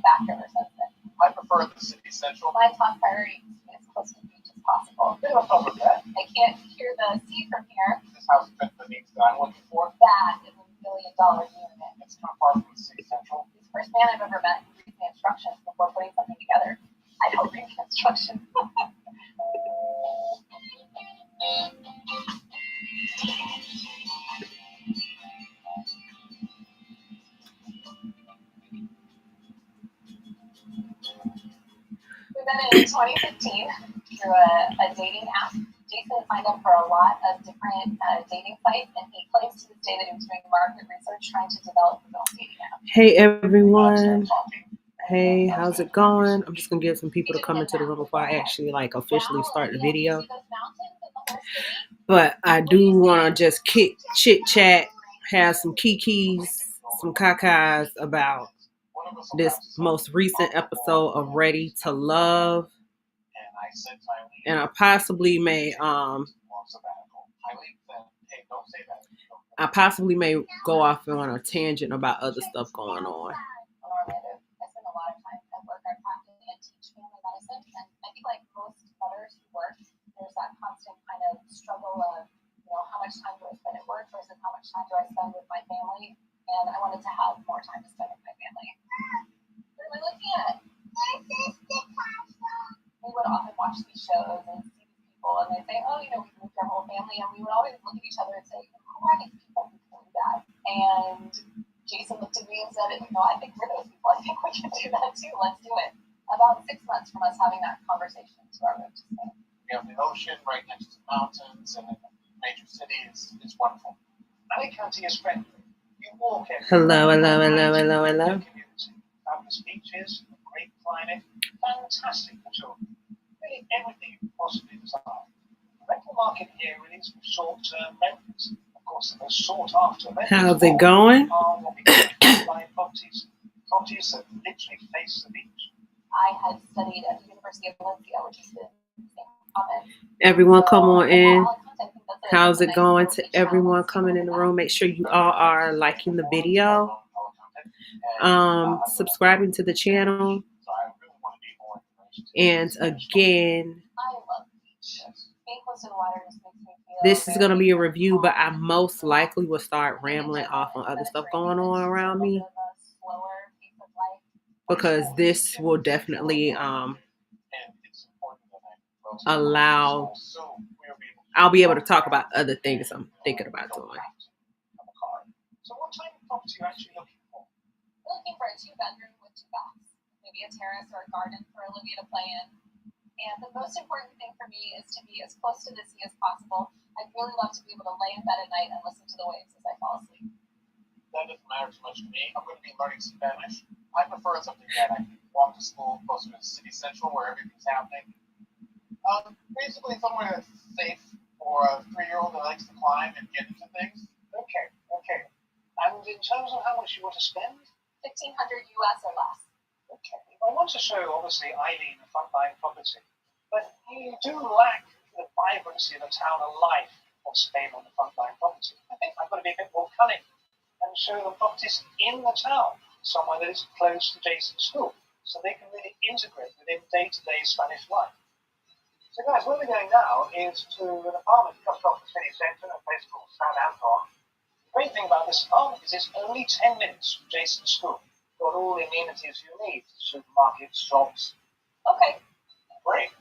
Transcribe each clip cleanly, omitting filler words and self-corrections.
back ever since then. I prefer the city central. My top priority is to be as close to the beach as possible. Bit of a problem there. I can't hear the sea from here. This house fit the needs that I'm looking for. That is $1 billion unit. It's too far from the city central. He's the first man I've ever met who reads the instructions before putting something together. I don't read the instructions. We met in 2015 through a dating app. Jason signed up for a lot of different dating sites, and he claims to this day that he was doing market research trying to develop his own dating app. Hey everyone. Hey, how's it going? I'm just gonna give some people to come into the room before I actually officially start the video. But I do wanna just chit chat, have some kikis, some kakas about this most recent episode of Ready to Love. And I possibly may go off on a tangent about other stuff going on. I spend a lot of time at work. I practice and teach family medicine, and I think like most mothers who work, there's that constant kind of struggle of, how much time do I spend at work versus how much time do I spend with my family? And I wanted to have more time to spend with my family. What am I looking at? We would often watch these shows and see these people, and they'd say, oh, we moved our whole family, and we would always look at each other and say, who are these people who can do that? And Jason looked at me and said, I think we're those people. I think we can do that too. Let's do it. About 6 months from us having that conversation to our move to Spain. We have the ocean right next to the mountains and in a major city. It's wonderful. Alicante is friendly. You walk in. Hello. Community. Fabulous beaches, a great climate, fantastic for children. Really everything you could possibly desire. The rental market here really is for short-term rentals. Of course, the most sought-after rentals. How's it going? Are what we call properties. Properties that literally face the beach. I had studied at the University of Valencia, which is the same province. Everyone come on in. How's it going to everyone coming in the room? Make sure you all are liking the video, subscribing to the channel, and again, this is going to be a review, but I most likely will start rambling off on other stuff going on around me, because this will definitely allow, I'll be able to talk about other things I'm thinking about doing. So what type of property are you actually looking for? We're looking for a 2-bedroom with 2 baths, maybe a terrace or a garden for Olivia to play in. And the most important thing for me is to be as close to the sea as possible. I'd really love to be able to lay in bed at night and listen to the waves as I fall asleep. That doesn't matter too much to me. I'm going to be learning Spanish. I prefer something that I can walk to school closer to the city central where everything's happening. Basically somewhere that's safe for a 3-year-old that likes to climb and get into things. Okay. And in terms of how much you want to spend? $1,500 US or less. Okay. I want to show, obviously, Eileen a frontline property, but you do lack the vibrancy of the town and life of Spain on the frontline property. I think I've got to be a bit more cunning and show them properties in the town, somewhere that is close to Jason's school, so they can really integrate within day-to-day Spanish life. So guys, where we're going now is to an apartment just off the city centre, a place called San Anton. The great thing about this apartment is it's only 10 minutes from Jason's school. Got all the amenities you need, supermarkets, shops. Okay. Great.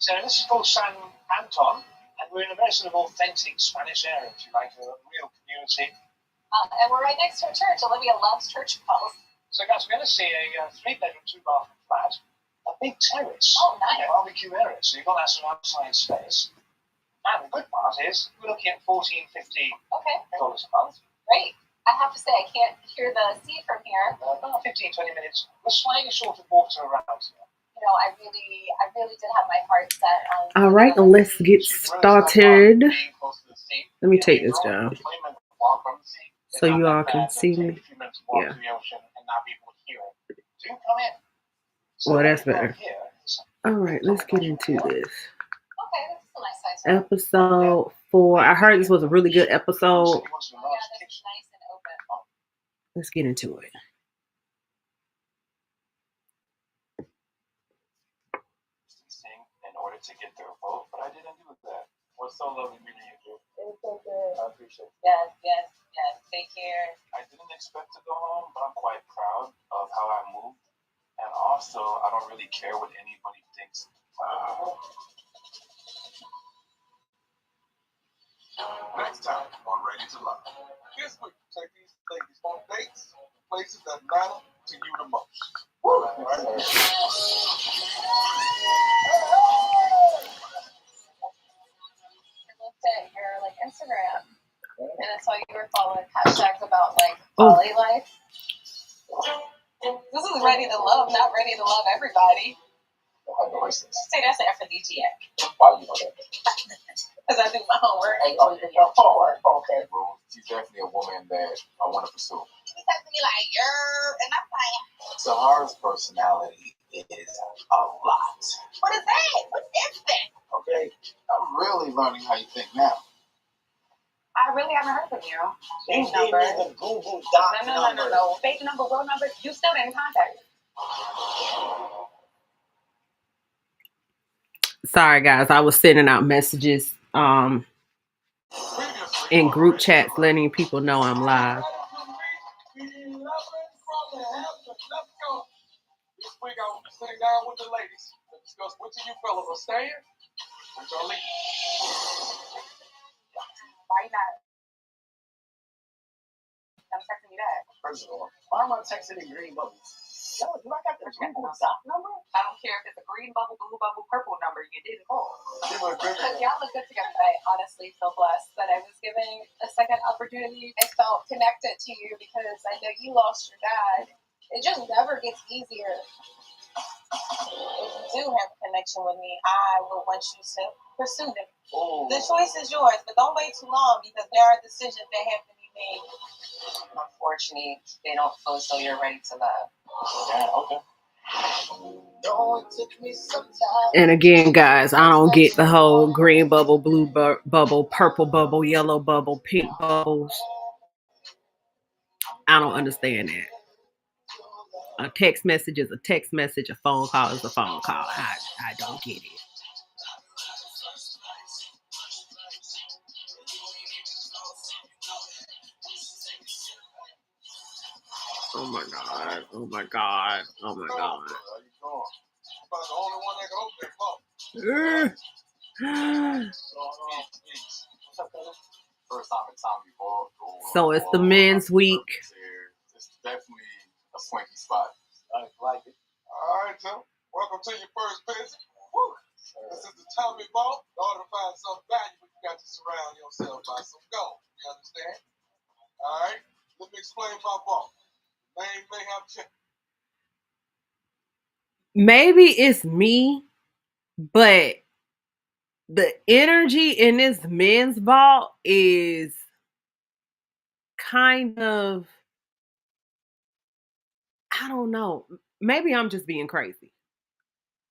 So this is called San Anton, and we're in a very sort of authentic Spanish area, if you like, a real community. And we're right next to a church. Olivia loves church bells. So guys, we're going to see a 3-bedroom, 2-bathroom flat. A big terrace. Oh, nice. Barbecue area, so you've got that sort of outside space. And the good part is, we're looking at $14.50 a month. Great. I have to say, I can't hear the sea from here. About 15, 20 minutes. We're slightly short of water around here. I really did have my heart set on... All right, let's get started. Let me take this down so you all can see me. Yeah. Well, that's better. All right, let's get into this. Okay, this is a nice size room. Episode 4. I heard this was a really good episode. Oh, yeah, this is nice and open. Let's get into it. wanted to get their vote, but I didn't do that. It was so lovely meeting you, Drew. It was so good. I appreciate it. Yes. Take care. I didn't expect to go home, but I'm quite proud of how I moved. And also, I don't really care what anybody thinks. Next time on Ready to Love. This week, take these ladies on dates, places that matter to you the most. Woo! Right. I looked at your Instagram, and I saw you were following hashtags about poly life. This is ready to love, not ready to love everybody. Say that's an aphrodisiac. Why you know that? Because I do my homework. Oh, you did your homework. Okay. Well, she's definitely a woman that I want to pursue. She said to me and I'm like, Sahara's personality is a lot. what is that? What's that? Okay. I'm really learning how you think now. I really haven't heard from you. Fake number. The Google Doc number. No. Fake number, real number. You still didn't contact me. Sorry, guys. I was sending out messages in group chats letting people know I'm live. This week I will be sitting down with the ladies to discuss which of you fellas are staying, which are leaving. Why not? I'm texting you that. First of all, why am I texting the green bubbles? Yo, do I got the Google Doc number? I don't care if it's a green bubble, blue bubble, purple number. You didn't call. Because y'all look good together. I honestly feel blessed that I was given a second opportunity. I felt connected to you because I know you lost your dad. It just never gets easier. If you do have a connection with me, I will want you to pursue them. Ooh. The choice is yours, but don't wait too long because there are decisions that have to be made. Unfortunately, they don't feel as though you're ready to love. Yeah, okay. And again, guys, I don't get the whole green bubble, blue bubble, purple bubble, yellow bubble, pink bubbles. I don't understand that. A text message is a text message. A phone call is a phone call. I don't get it. Oh my God. Oh my God. Oh my God. About the only one that can open that phone. So it's the men's week. It's definitely a swanky spot. I like it. All right, Tim. Welcome to your first visit. Woo. This is the Tommy Vault. In order to find some value, you got to surround yourself by some gold. You understand? All right. Let me explain my vault. Name may have changed. Maybe it's me, but the energy in this men's vault is kind of, I don't know. Maybe I'm just being crazy.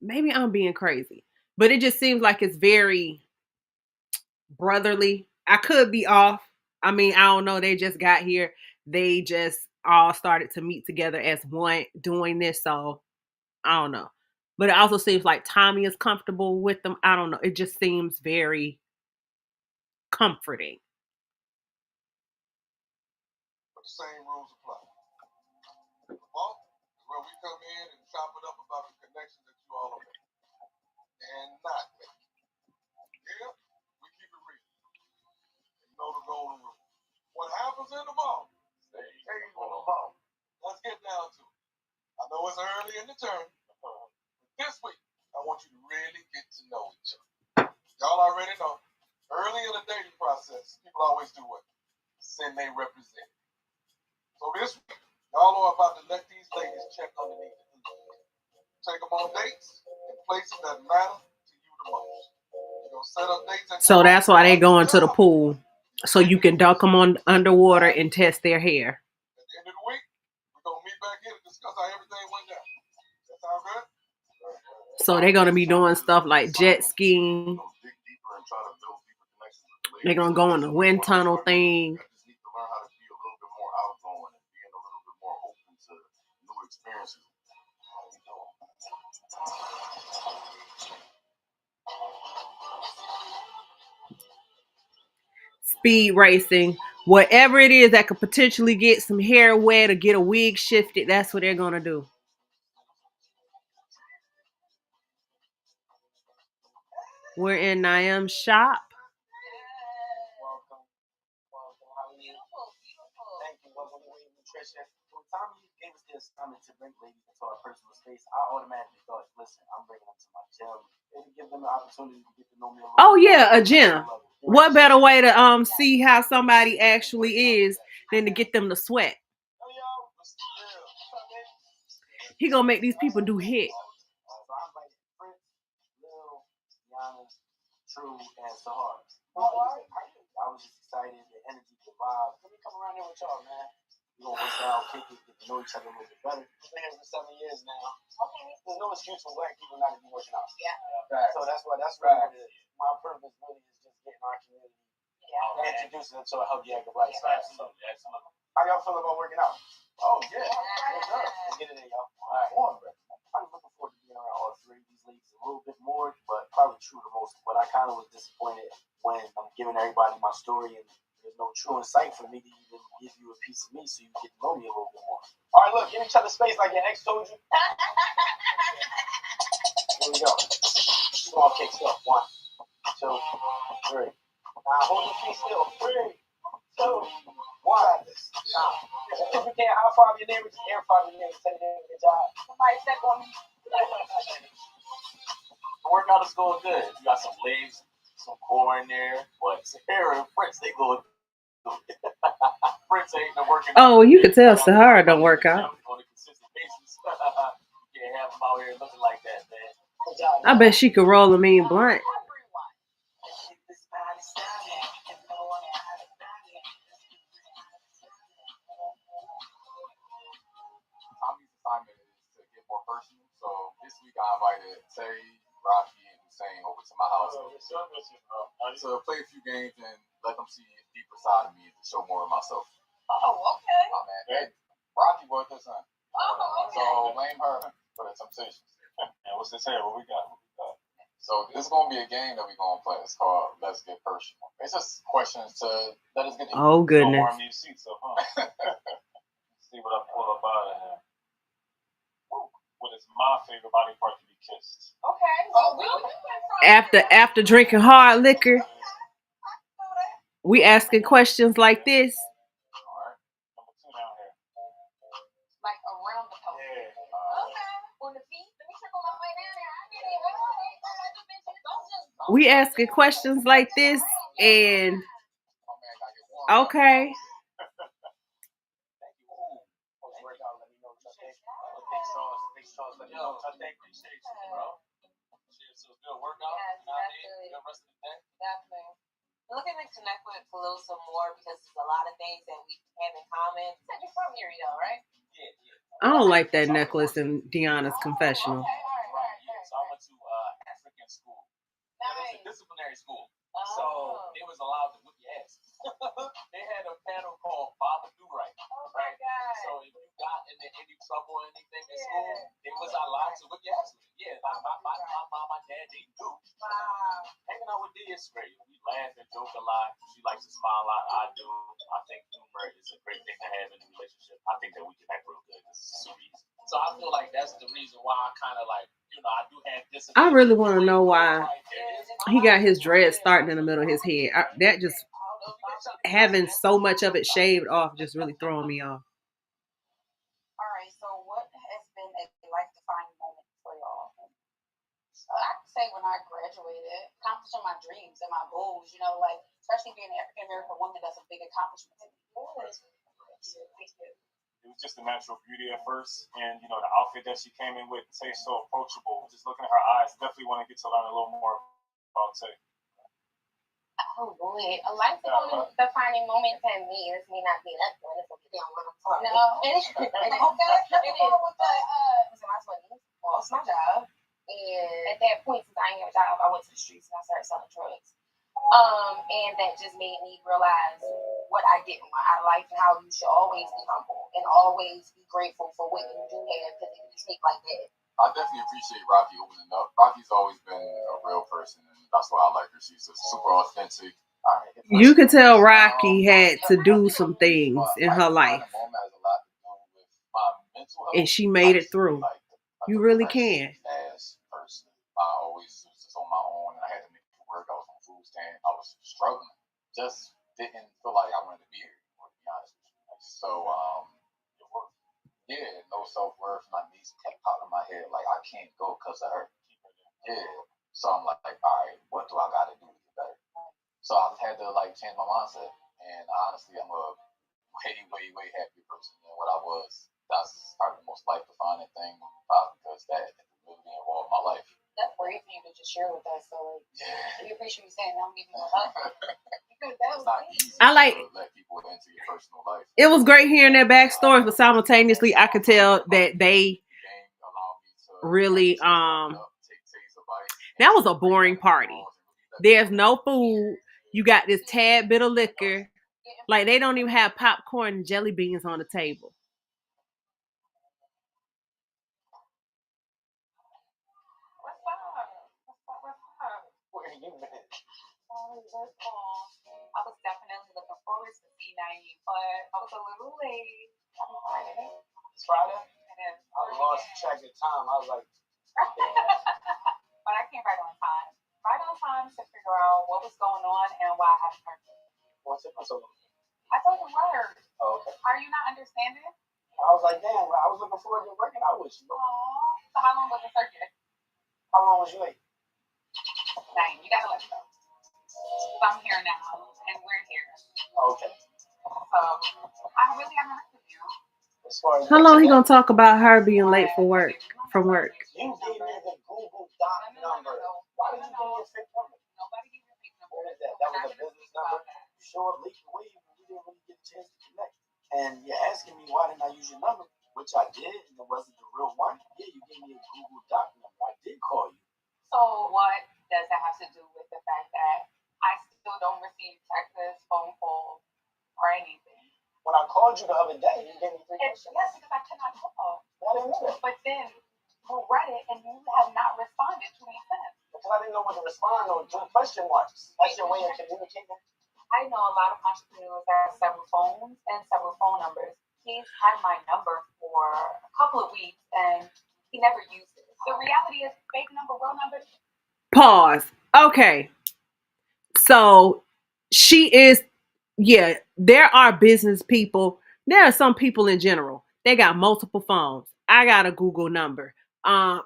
Maybe I'm being crazy. But it just seems like it's very brotherly. I could be off. I mean, I don't know. They just got here. They just all started to meet together as one doing this. So I don't know. But it also seems like Tommy is comfortable with them. I don't know. It just seems very comforting. But the same rules apply. The vault is where we come in and chop it up about the connections that you all are making. And not making. Yeah, we keep it real. You know the golden rule. What happens in the vault stays in the vault. Let's get down to it. I know it's early in the term, but this week, I want you to really get to know each other. Y'all already know, early in the dating process, people always do what? Send they represent. So this week, y'all are about to let these ladies check underneath the hood. Take them on dates in places that matter to you the most. You're gonna set up dates at So that's why they going to the pool. So you can dunk them on underwater and test their hair. At the end of the week, we're gonna meet back here to discuss how everything went down. That sound good? So they're gonna be doing stuff like jet skiing. They're gonna go on the wind tunnel thing. speed racing. Whatever it is that could potentially get some hair wet or get a wig shifted, that's what they're gonna do. We're in Naeem's shop. Welcome. How are you? Beautiful. Thank you. Welcome to Wave Nutrition. When Tommy gave us the assignment to bring ladies into our personal space, I automatically thought, listen, I'm bringing them to my gym. It'll give them the opportunity to get to know me a little. Oh yeah, a gym. What better way to see how somebody actually is than to get them to sweat? He gonna make these people do hit. So I invited Prince, Lil, Giannis, True, and Sahar. I was just excited, the energy, the vibe. Let me come around here with y'all, man. We're gonna work out, kick it, get to know each other a little bit better. We've been here for 7 years now. Okay. There's no excuse for black people not to be working out. Yeah. Right. So that's really what it is. My purpose really is just getting our community introducing them to a healthy, active lifestyle. Absolutely. How y'all feel about working out? Oh, yeah. Let's get it in, y'all. All right. I'm looking forward to being around all three of these ladies a little bit more, but probably True the most. But I kind of was disappointed when I'm giving everybody my story and there's no True insight for me to even give you a piece of me so you get to know me a little bit more. All right, look, give each other space like your ex told you. Here we go. Small kick stuff. 1, 2, 3. Now hold your feet still. 3, 2, 1. Now, if you can't high five your neighbor, just air five your neighbor. Tell your neighbor good job. Somebody step on me. The workout is going good. You got some legs, some core in there, but Sahara and Prince, they go. Prince ain't been working. Oh, you could tell Sahara don't work out. On a consistent basis. You can't have them out here looking like that, man. I bet she could roll a mean blunt. Tommy's assignment is to get more personal. So this week I invited Tay, Rocky, and Hussein over to my house to play a few games and let them see a deeper side of me and to show more of myself. Oh, okay. Oh man, hey, Rocky brought this on. Oh, okay. So blame her for the temptations. And what's this here? What we got? So this is gonna be a game that we're gonna play. It's called Let's Get Personal. It's just questions to let us get. Oh goodness. Warm these seats up, huh? See what I pull up out of here. What is my favorite body part to be kissed? Okay. So After drinking hard liquor, we asking questions like this. All right. Number 2 down here. like around the pelvis. Yeah. Okay. On the feet. Let me trickle my way down there. I get it. Don't just We asking questions like this and okay. Big sauce, let me know what y'all think. Appreciate you, bro. Cheers to a good workout. Yes, You know what I mean? Good rest of the day. Definitely. Looking to connect with Khalil some more because there's a lot of things that we have in common. You said you're from here, though, right? Yeah. I don't like that necklace in Deanna's confessional. Okay, all right. Yeah, so I went to African school. It was a disciplinary school. So they was allowed to whip your ass. They had a panel called Baba Do Right. Oh my God. So if you got into any trouble or anything in school, they was allowed to whip your ass. Yeah, like my mom, my dad, they do. Wow. Hanging out with D is great. We laugh and joke a lot. She likes to smile a lot. I do. I think humor is a great thing to have in a relationship. I think that we connect real good. It's super easy. So I feel like that's the reason why I kind of like, I do have this. I really want to know why he got his dreads starting in the middle of his head. That just having so much of it shaved off just really throwing me off. All right. So what has been a life-defining moment for y'all? I could say when I graduated, accomplishing my dreams and my goals. Like especially being an African American woman, that's a big accomplishment. It was just the natural beauty at first, and the outfit that she came in with, Tay, so approachable. Just looking at her eyes, definitely want to get to learn a little more about Tay. Oh boy, a life-defining moment for me is me not being up there. It's okay, No, it is. It lost my job, and at that point, since I ain't have a job, I went to the streets and I started selling drugs. And that just made me realize what I didn't want out of life and how you should always be humble and always be grateful for what you do have because it can take like that. I definitely appreciate Rocky opening up. Rocky's always been a real person, and that's why I like her. She's just super authentic, You could tell Rocky had to do some things in her life, and she made it through. You really can. I always was just on my own, and I had to make it work. I was on food stand. I was struggling. Just didn't feel like I wanted to be here anymore, to be honest with you. So, yeah, no self worth. My niece kept popping in my head like I can't go because of her. Yeah. So I'm like, all right, what do I got to do to get better? So I had to change my mindset. And honestly, I'm a way happier person than what I was. That's probably the most life defining thing because that really involved my life. That's great for you to just share with us. So, we appreciate you saying I'm giving you a hug. Because that was not easy I like to let people into your personal life. It was great hearing their backstories, but simultaneously I could tell that they really that was a boring party. There's no food. You got this tad bit of liquor. Like they don't even have popcorn and jelly beans on the table. Where you been? I was definitely looking forward to C90, but I was a little late. It's Friday? I lost track of time. I was like, but I came right on time. Right on time to figure out what was going on and why I hadn't heard it. What's it? So I told you word. Oh, okay. Are you not understanding? I was like, damn, I was looking forward to working out with you. Aww. So how long was the circuit? How long was you late? Dang, you gotta let me know. So I'm here now, and we're here. Okay. So I really haven't heard from you. How long he gonna talk about her being late for work? From work? You gave me the Google Doc number. Why did you give me a fake number? Nobody gave you a fake number. What is that? That was a business number. You showed up late and waited, but we didn't really get a chance to connect. And you're asking me why didn't I use your number, which I did, and it wasn't the real one. Yeah, you gave me a Google Doc number. I did call you. So what does that have to do with the fact that I still don't receive texts, phone calls, or anything? When I called you the other day, you gave me 3 questions. Yes, because I cannot call. I didn't know that. But then you read it and you have not responded to me since. Because I didn't know what to respond or do question marks. That's your way of communicating. I know a lot of entrepreneurs that have several phones and several phone numbers. He's had my number for a couple of weeks and he never used it. The reality is fake number, real number. Pause. Okay. So she is, yeah, there are business people. There are some people in general. They got multiple phones. I got a Google number.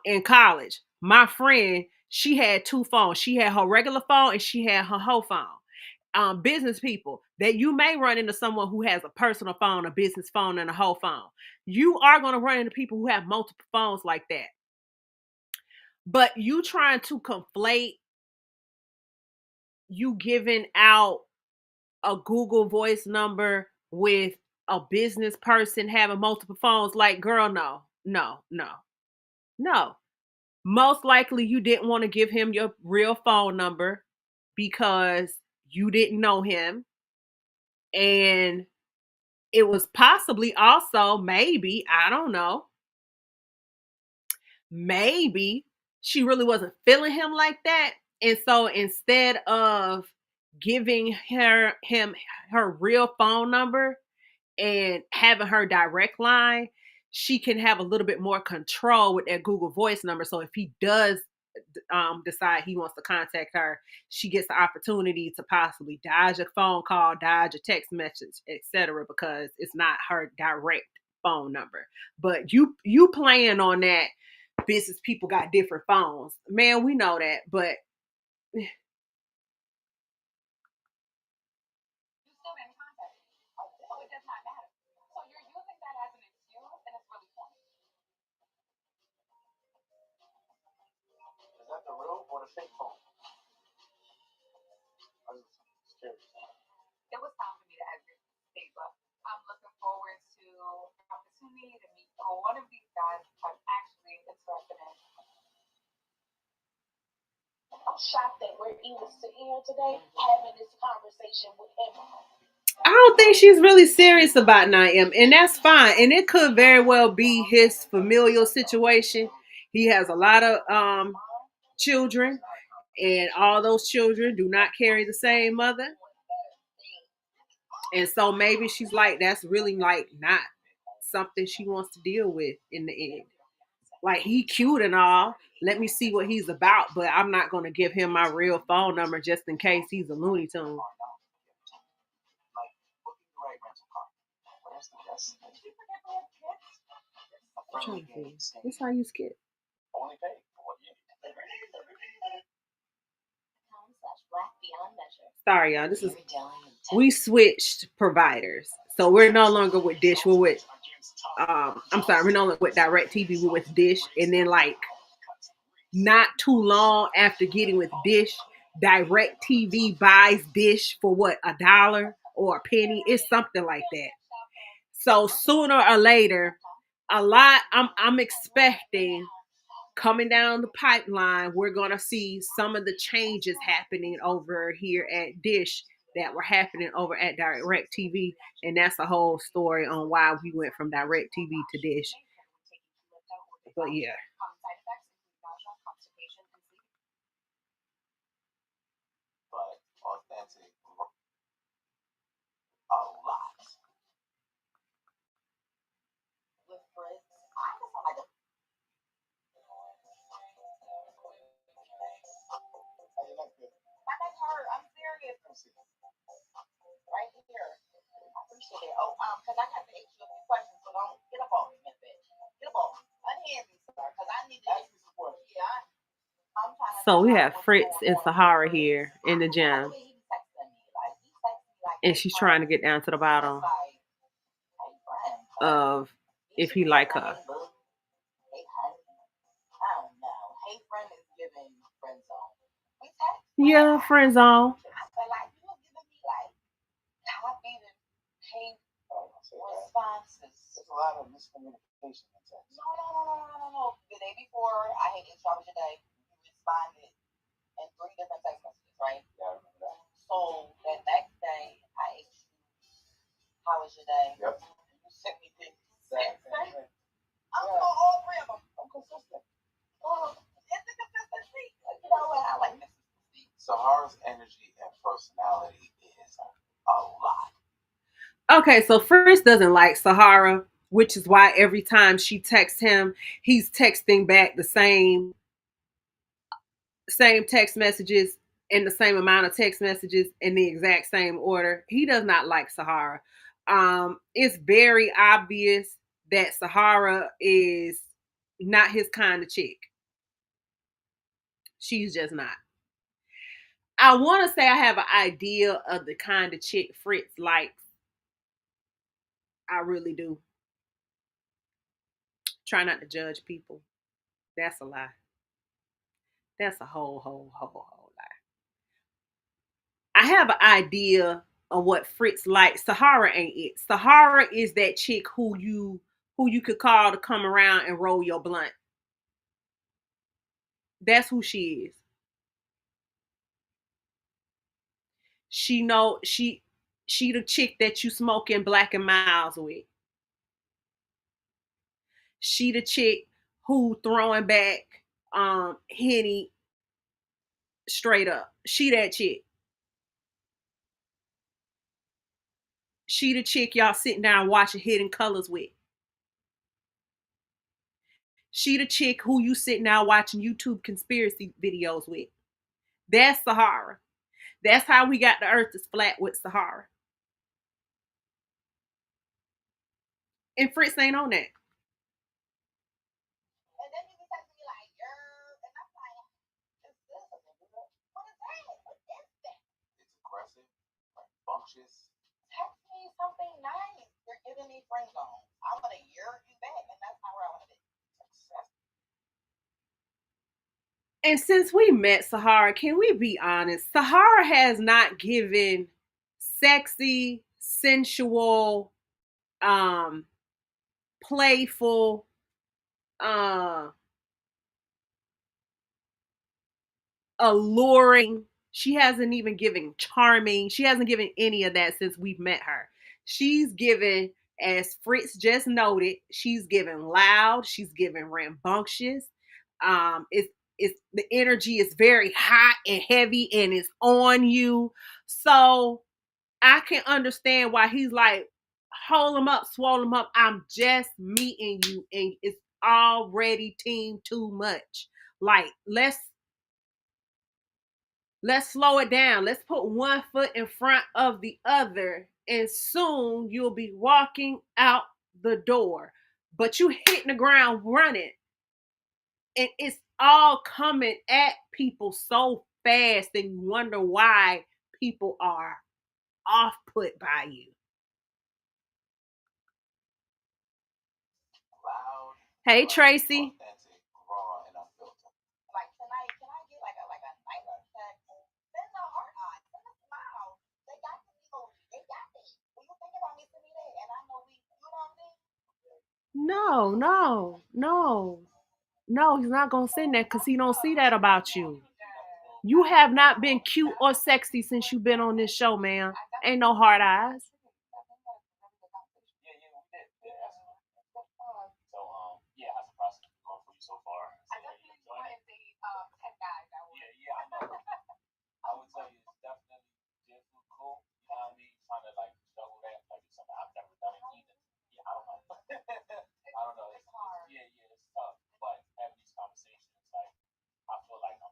In college, my friend, she had 2 phones. She had her regular phone and she had her whole phone. Business people that you may run into someone who has a personal phone, a business phone, and a whole phone. You are going to run into people who have multiple phones like that. But you trying to conflate you giving out a Google voice number with a business person having multiple phones, like, girl, no. Most likely you didn't want to give him your real phone number because you didn't know him. And it was possibly also, maybe, I don't know, maybe she really wasn't feeling him like that. And so instead of giving him her real phone number and having her direct line, she can have a little bit more control with that Google Voice number. So if he does decide he wants to contact her, she gets the opportunity to possibly dodge a phone call, dodge a text message, etc., because it's not her direct phone number. But you playing on that business people got different phones. Man, we know that, but you still didn't contact me. So it does not matter. So you're using that as an excuse and it's really funny. Is that the real or the fake phone? I was curious. It was time for me to exit stage left. I'm looking forward to an opportunity to meet one of these guys I'm actually interested in. I'm shocked that we're even sitting here today having this conversation with him. I don't think she's really serious about Naim, and that's fine. And it could very well be his familial situation. He has a lot of children, and all those children do not carry the same mother. And so maybe she's like, that's really like not something she wants to deal with in the end. Like, he cute and all. Let me see what he's about, but I'm not going to give him my real phone number just in case he's a Looney Tune. I'm trying to see. This how you skip. Sorry, y'all. This is, we switched providers, so we're no longer with Dish. We're with I'm sorry, we're no longer with DirecTV. We're with Dish, and then like not too long after getting with Dish, DirecTV buys Dish for what, $1 or a penny? It's something like that. So sooner or later, I'm expecting coming down the pipeline, we're gonna see some of the changes happening over here at Dish that were happening over at DirecTV, and that's a whole story on why we went from DirecTV to Dish. But yeah. I'm serious. Right here. I appreciate it. Oh, because I have to ask you a few questions, so don't get up on me, bitch. Get up on me. Unhand me, sir, because I need to ask you some questions. Yeah, I'm trying to. So we have Fritz and Sahara here in the gym, and she's trying to get down to the bottom of if he like her. Yeah, friend zone. There's a lot of miscommunication in text. No. The day before, I had intro your day. You responded in 3 different text messages, right? Yeah, I remember that. So the next day, I asked you, how was your day? Yep. You sent me pictures. I'm on all 3 of them. I'm consistent. It's a consistency. You know what? I like consistency. Sahara's energy and personality is a lot. Okay, so Fritz doesn't like Sahara, which is why every time she texts him, he's texting back the same text messages and the same amount of text messages in the exact same order. He does not like Sahara. It's very obvious that Sahara is not his kind of chick. She's just not. I want to say I have an idea of the kind of chick Fritz likes. I really do. Try not to judge people. That's a lie. That's a whole lie. I have an idea of what Fritz likes. Sahara ain't it. Sahara is that chick who you could call to come around and roll your blunt. That's who she is. She the chick that you smoking Black and Miles with. She the chick who throwing back Henny straight up. She that chick. She the chick y'all sitting down watching Hidden Colors with. She the chick who you sitting down watching YouTube conspiracy videos with. That's Sahara. That's how we got the earth is flat with Sahara. And Fritz ain't on that. And then he was texting me like, and I'm like, what is that? What is that? It's aggressive, rambunctious. Text me something nice. You're giving me friend zone. I want to hear you back, and that's not where I want to be. And since we met Sahara, can we be honest? Sahara has not given sexy, sensual, playful, alluring. She hasn't even given charming. She hasn't given any of that since we've met her. She's given, as Fritz just noted, she's given loud. She's given rambunctious. It's the energy is very hot and heavy and it's on you. So I can understand why he's like, hold him up, swallow him up. I'm just meeting you, and it's already team too much. Like, let's slow it down. Let's put one foot in front of the other, and soon you'll be walking out the door. But you hitting the ground running, and it's all coming at people so fast, and you wonder why people are off put by you. Loud, Hey, Tracy. authentic, raw, and unfiltered. Like tonight, can I get like a night text? Send a heart eye, send a smile. They got the emoji. They got it. When you think about me, send me that, and I know we, you know what I'm saying? No, he's not gonna send that because he don't see that about you. You have not been cute or sexy since you've been on this show, man. Ain't no hard eyes. Yeah, we did. Yeah, absolutely. So, how's the process been going for you so far? I definitely wanted the 10 guys. Yeah, I know. I would tell you it's definitely difficult. You know what I mean? Trying to like juggle that, like it's something I've never done it either. Yeah, I don't know. I don't know. It's hard. It's tough. But having these conversations, like I feel like I'm.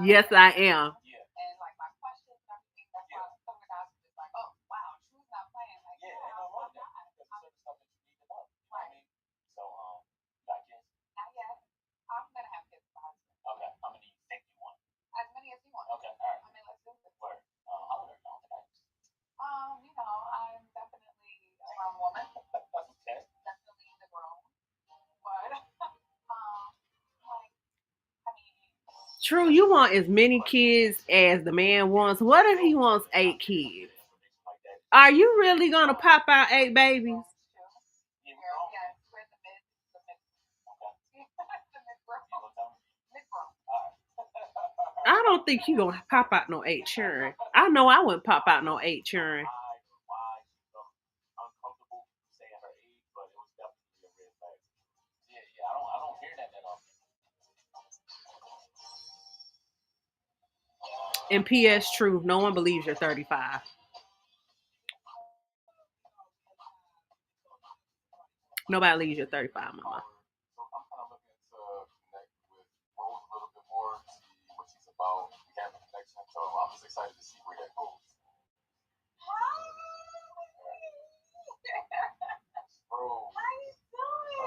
Yes, I am. Yeah. And like my questions and everything, that's why some of the guys are just like, oh wow, True's not playing. Like, ain't no wrong with that. Because there's certain stuff that you need to know. You know what I mean? So, you got kids? Not yet. I'm gonna have kids with my husband. Okay. How many you think you want? As many as you want. Okay, all right. I mean, let's do this. Word. How old are you? I'm definitely a grown woman. Okay. Definitely the grown. But like, I mean, True, you want as many kids as the man wants. What if he wants 8 kids? Are you really gonna pop out 8 babies? yes, we're the mid I don't think you gonna pop out no 8 children. I know I wouldn't pop out no 8 children. Uncomfortable saying her age, but it was definitely a red flag. Yeah, I don't hear that often. And P.S. True, no one believes you're 35. Nobody believes you're 35, mama. So I'm kind of looking to connect with Rose a little bit more, see what she's about. We have a connection, so I'm just excited to see where that goes. Bro. How you doing?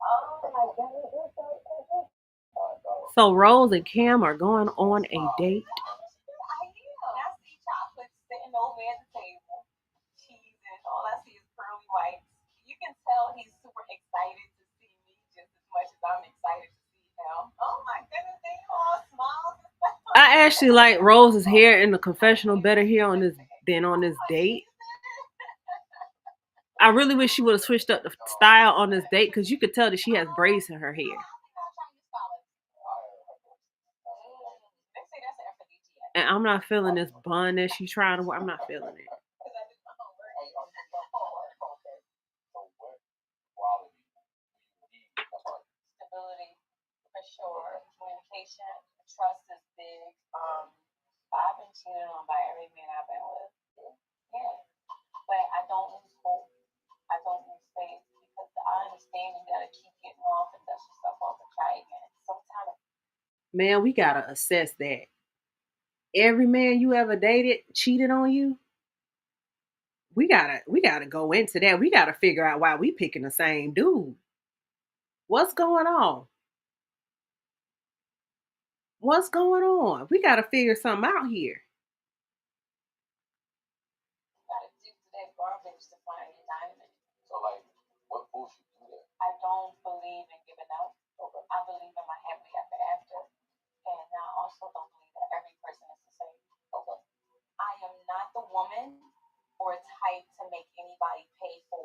Oh my goodness. So Rose and Cam are going on a date. I see chocolate sitting over at the table, cheese, and all I see is pearly whites. You can tell he's super excited to see me just as much as I'm excited to see him. Oh my goodness, they all smiles and stuff. I actually like Rose's hair in the confessional better here on this than on this date. I really wish she would have switched up the style on this date because you could tell that she has braids in her hair. And I'm not feeling this bun that she's trying to wear. I'm not feeling it. Stability, for sure. Communication, trust is big. I've been cheated on by every man I've been with. Yeah. But I don't lose hope. I don't lose faith because I understand you gotta keep getting off and dust yourself off and try again. Sometimes. Man, we gotta assess that. Every man you ever dated cheated on you. We gotta go into that. We gotta figure out why we picking the same dude. What's going on? What's going on? We gotta figure something out here. You gotta dig to that garbage to find your diamond. So, like, what forced you to do that? I don't believe in giving up. I believe in my happily ever after. And I also don't believe that every person is the same. Okay. I am not the woman or type to make anybody pay for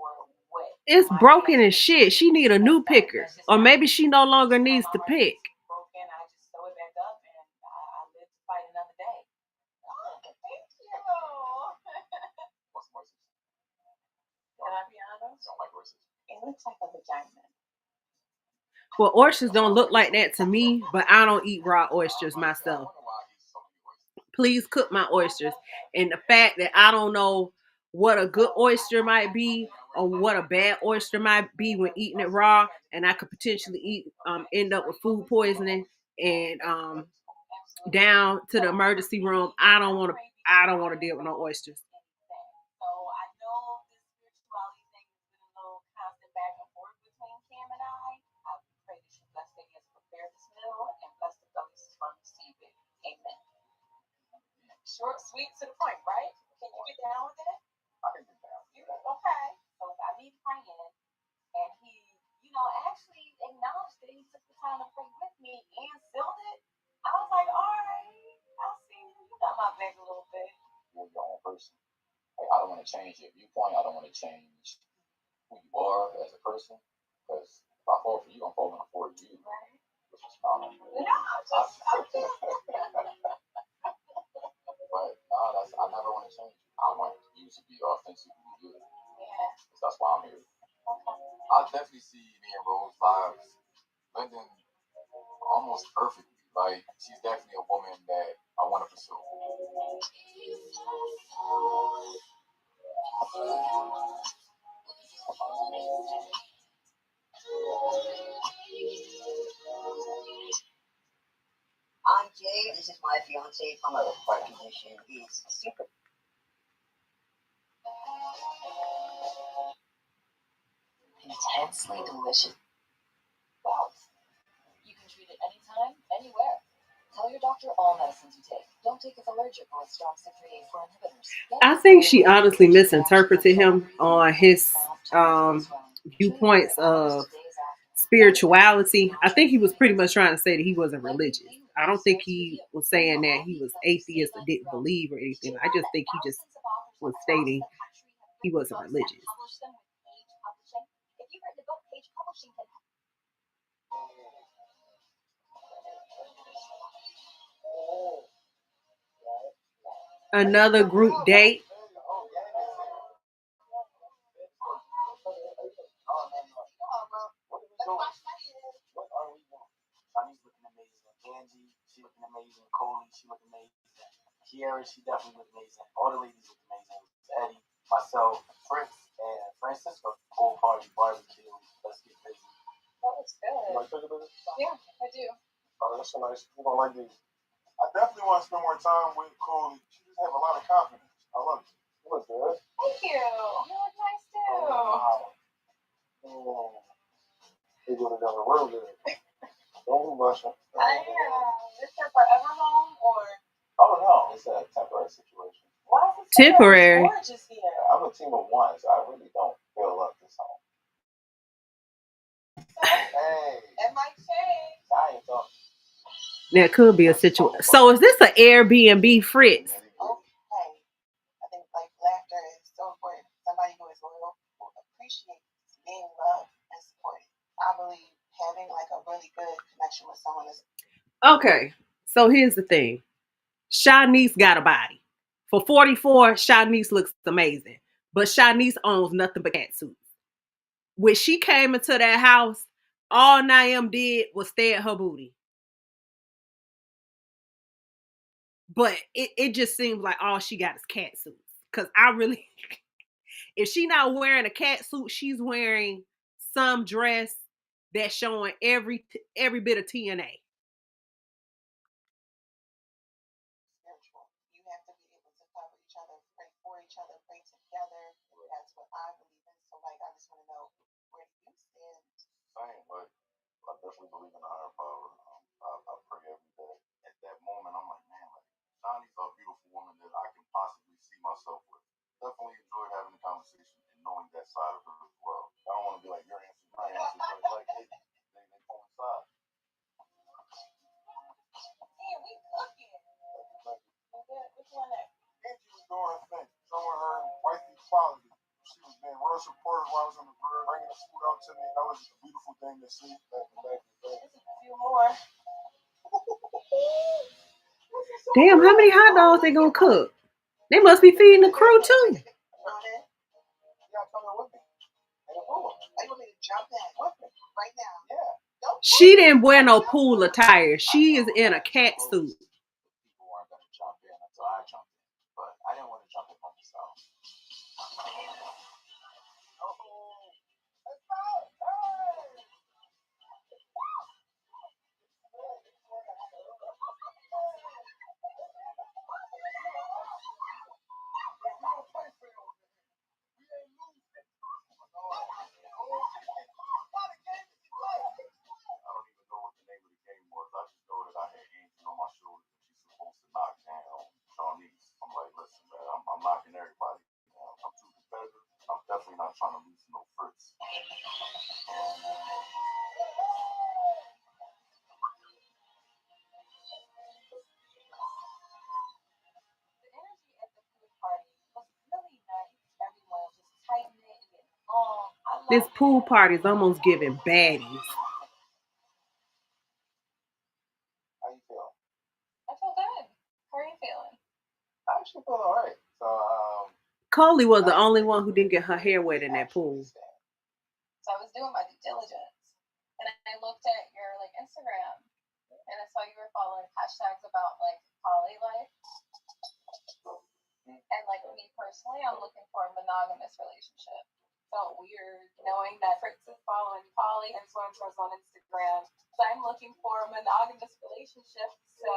what. It's broken as shit. She need a new picker. Or maybe she no longer needs to pick. Broken, I just sew it back up and I live to fight another day. Oh, thank you. What's voices? Can I be honest? You don't like voices? It looks like a vagina. Well, oysters don't look like that to me, but I don't eat raw oysters myself. Please cook my oysters. And the fact that I don't know what a good oyster might be or what a bad oyster might be when eating it raw, and I could potentially end up with food poisoning and down to the emergency room. I don't want to deal with no oysters. So I know this spirituality thing has been a little constant back and forth between Cam and I. I pray that you bless David as prepare this meal and bless the bellies from receive it. Amen. Short, sweet, to the point, right? Can you get down with it? I can get down. Okay. So I need praying, and he, actually acknowledged that he took the time to pray with me and sealed it. I was like, all right, I see you. You got my back a little bit. You're your own person. Like, I don't want to change your viewpoint. I don't want to change who you are as a person. Because if I fall for you, I'm falling for you. Right. Which is fine. No, I'm just. But I never want to change you. I want you to be authentically you. Yeah. That's why I'm here. Okay. I definitely see me and Rose lives blending almost perfectly. Like, she's definitely a woman that I want to pursue. I'm Jay. This is my fiance from a part position. He's super. Intensely delicious. Wow. You can treat it anytime, anywhere. Tell your doctor all medicines you take. Don't take if allergic or with strong CYP4 inhibitors. I think she honestly misinterpreted him on his viewpoints of spirituality. I think he was pretty much trying to say that he wasn't religious. I don't think he was saying that he was atheist or didn't believe or anything. I just think he just was stating he wasn't religious. Another group date. Shanice looking amazing. Angie, she looking amazing. Coley, she looking amazing. Kiara, she definitely looked amazing. All the ladies look amazing. Eddie, myself, Fritz, and Francisco. Whole party barbecue. Let's get busy. That looks good. You like chicken burger? Yeah, I do. Oh, that's so nice. You're going to like these. I definitely want to spend more time with Coley. She just have a lot of confidence. I love it. You look good. Thank you. You look nice too. Wow. They go together real good. Don't rush her. Is it forever home or? Oh, no. It's a temporary situation. Why is it Temporary. gorgeous here? I'm a team of one, so I really don't feel up this home. Hey. It might change. I ain't talking. That could be a situation. So is this an Airbnb, Fritz? Okay. I think laughter is so important. Somebody who is loyal will appreciate being loved and supported. I believe having a really good connection with someone is. Okay, so here's the thing. Shanice got a body. For 44, Shanice looks amazing. But Shanice owns nothing but cat suits. When she came into that house, all Naim did was stare at her booty. But it just seems like all she got is cat suits. Because I really, if she not wearing a cat suit, she's wearing some dress that's showing every bit of TNA. Spiritual. You have to be able to cover each other, pray for each other, pray together. That's what I believe in. So I just want to know, where do you stand? Same, but I definitely believe in the higher power. I pray every day. At that moment, I'm like, man, Shani's a beautiful woman that I can possibly see myself with. Definitely enjoyed having the conversation and knowing that side of her as well. I don't want to be like your answer, my answer, but they coincide. Yeah, we cooking. Which one next? Angie was doing her thing, showing her wifey quality. She was being real supportive while I was on the grill, bringing the food out to me. That was just a beautiful thing to see. There's a few more. Damn, how many hot dogs they gonna cook? They must be feeding the crew too. You gotta come in with me. In the pool. You want me to jump in with me right now? Yeah. She didn't wear no pool attire. She is in a cat suit. People weren't going to jump in This pool party is almost giving baddies. How you feel? I feel good. How are you feeling? I actually feel all right. So, Coley was the only one who didn't get her hair wet in that pool. So I was doing my due diligence, and I looked at your like Instagram, and I saw you were following hashtags about like poly life. And like me personally, I'm looking for a monogamous relationship. Felt weird knowing that Fritz is following poly influencers on Instagram. So I'm looking for a monogamous relationship. So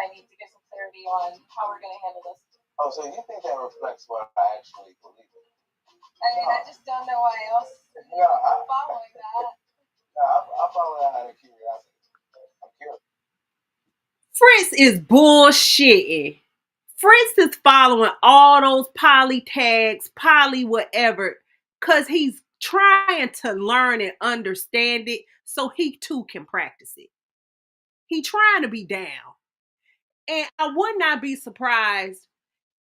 I need to get some clarity on how we're gonna handle this. Oh, so you think that reflects what I actually believe in? I mean, I just don't know why else you're following that. I follow that out of curiosity. I'm curious. Fritz is bullshitting. Fritz is following all those poly tags, poly whatever, because he's trying to learn and understand it so he too can practice it. He trying to be down. And I would not be surprised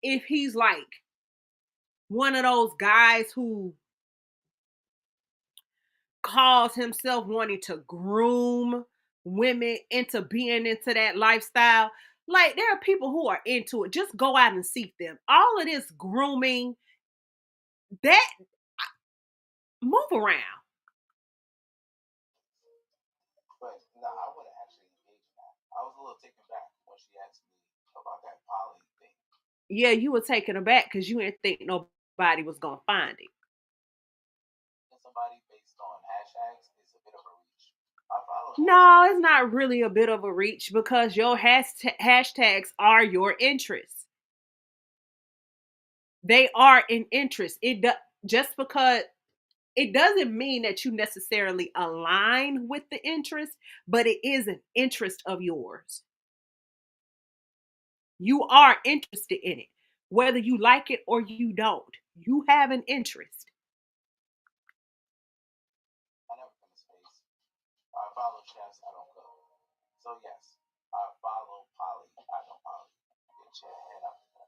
if he's like one of those guys who calls himself wanting to groom women into being into that lifestyle. Like, there are people who are into it. Just go out and seek them. All of this grooming, that, move around. But no, I wouldn't actually engage in that. I was a little taken back when she asked me about that poly thing. Yeah, you were taken aback because you didn't think nobody was going to find it. Somebody based on hashtags is a bit of a reach. I follow. No, it's not really a bit of a reach because your hashtags are your interests. They are an interest. Just because it doesn't mean that you necessarily align with the interest, but it is an interest of yours. You are interested in it, whether you like it or you don't. You have an interest. I never come to space. I follow chefs. I don't cook. So yes, I follow poly. I don't poly. Get your head up there.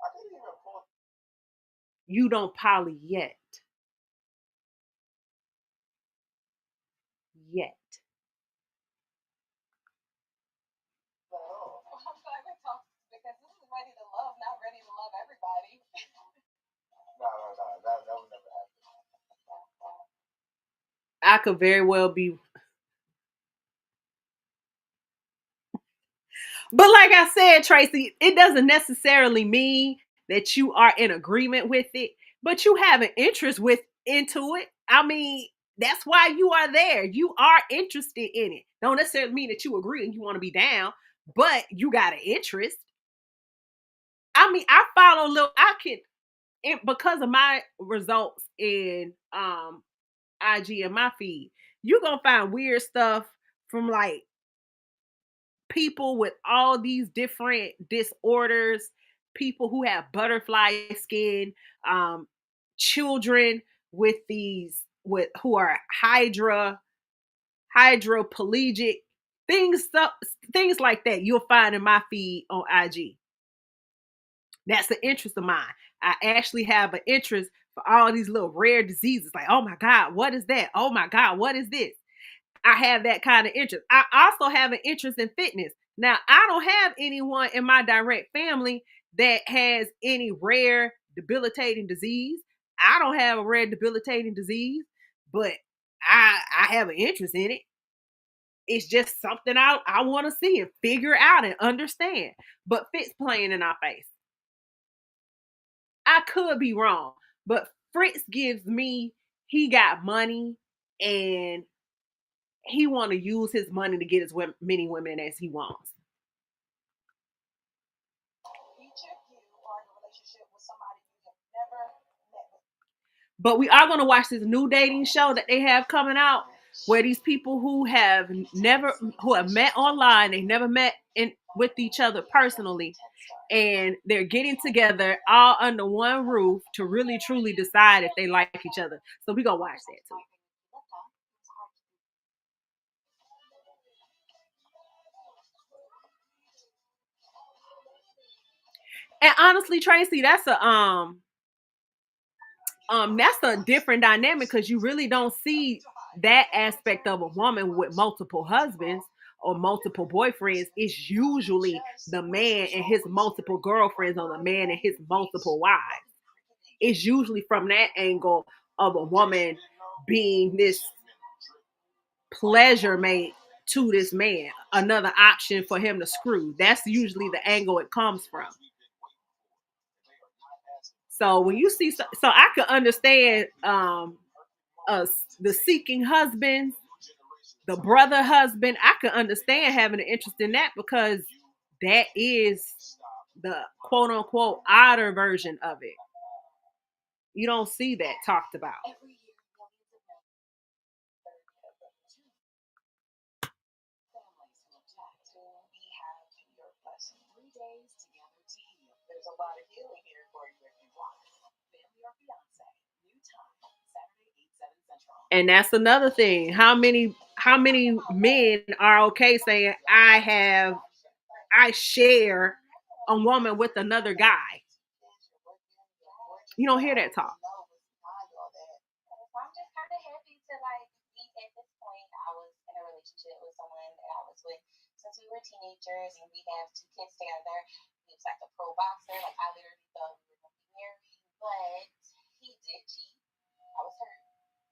I couldn't even pull. You don't poly yet. Yet. I'm glad we talked because this is ready to love, not ready to love everybody. No, that would never happen. I could very well be. But like I said, Tracy, it doesn't necessarily mean that you are in agreement with it, but you have an interest into it. I mean, that's why you are there. You are interested in it. Don't necessarily mean that you agree and you want to be down, but you got an interest. I mean, I follow little. Because of my results in IG and my feed. You're gonna find weird stuff from like people with all these different disorders, people who have butterfly skin, children with who are hydroplegic, things like that you'll find in my feed on IG. That's an interest of mine. I actually have an interest for all these little rare diseases. Like, oh my God, what is that? Oh my God, what is this? I have that kind of interest. I also have an interest in fitness. Now, I don't have anyone in my direct family that has any rare debilitating disease. I don't have a rare debilitating disease, but I have an interest in it. It's just something I want to see and figure out and understand. But Fitz playing in our face. I could be wrong, but Fritz gives me, he got money and he want to use his money to get as many women as he wants. But we are going to watch this new dating show that they have coming out where these people who have met online, they never met with each other personally, and they're getting together all under one roof to really truly decide if they like each other. So we're going to watch that too. And honestly, Tracy, that's That's a different dynamic because you really don't see that aspect of a woman with multiple husbands or multiple boyfriends. It's usually the man and his multiple girlfriends or the man and his multiple wives. It's usually from that angle of a woman being this pleasure mate to this man, another option for him to screw. That's usually the angle it comes from. So when you see, so I can understand the seeking husband, the brother husband. I can understand having an interest in that because that is the quote unquote odder version of it. You don't see that talked about. There's a lot of healing here for you if you want. Family or fiance. New time. Saturday, 8, 7 Central. And that's another thing. How many men are okay saying I share a woman with another guy? You don't hear that talk. I'm just kind of happy to like be at this point. I was in a relationship with someone that I was with since we were teenagers, and we have 2 kids together. He was like a pro boxer. Like I literally thought we were going to be married, but he did cheat. I was hurt,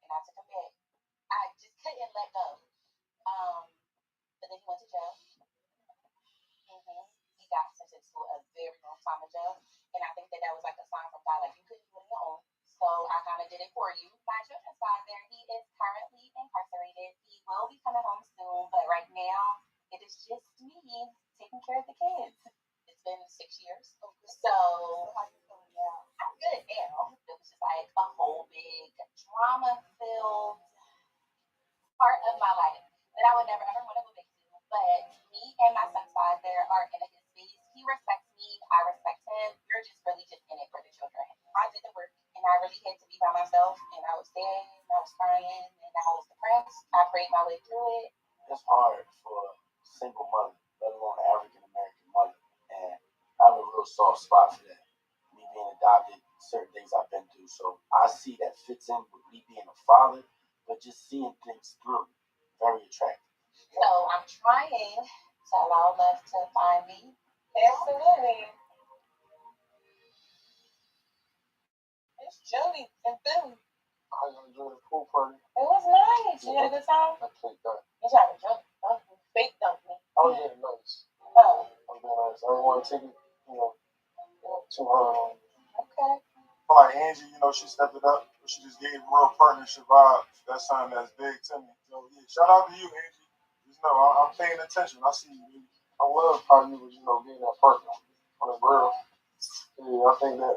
and I took him back. I just couldn't let go. But then he went to jail. He got sentenced to a very long time in jail, and I think that was like a sign from God, like you couldn't do it on your own. So I kind of did it for you. My children's father, he is currently incarcerated. He will be coming home soon, but right now it is just me taking care of the kids. It's been 6 years, so I'm good now. It was just like a whole big drama-filled part of my life that I would never ever want to go back to. But me and my son's father are in a good space. He respects me. I respect him. You're just really just in it for the children. I did the work, and I really had to be by myself. And I was sad, and I was crying, and I was depressed. I prayed my way through it. It's hard for a single mother, let alone an African American mother. And I have a real soft spot for that. Me being adopted, certain things I've been through. So I see that fits in with me being a father, but just seeing things through. Very attractive. So I'm trying to allow love to find me. Absolutely. It's Jody and Philly. How you enjoy the pool party? It was nice. You had a good time? I take that. You tried to jump. You fake dumped me. Oh yeah, nice. Oh, I'm being nice. I don't want to take it, too hard on you. okay. But like Angie, she stepped it up. She just gave real partnership vibes. That's something that's big to me. So yeah, shout out to you, Angie. Just know I'm paying attention. I see you, baby. I love how you was, being that partner on the girl. Yeah, I think that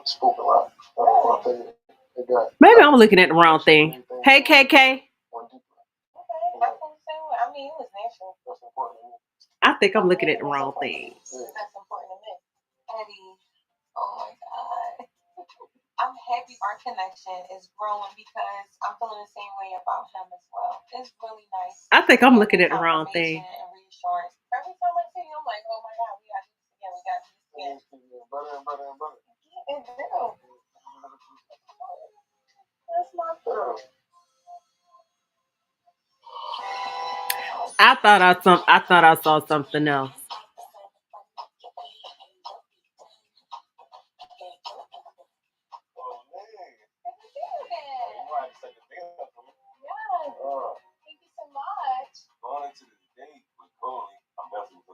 spoke a lot. I think it got. Maybe I'm looking at the wrong thing. Hey, KK. One deeper. Okay. I think so. I mean, it was natural. That's important to me. I think I'm looking at the wrong thing. That's important to me. Eddie, oh my God. I'm happy our connection is growing because I'm feeling the same way about him as well. It's really nice. I think I'm looking at the wrong thing. And reassurance. Every time I see you, I'm like, oh my God, we got to do this again. We got to do this again. Better and better and better. It do. That's my girl. I thought I saw something else.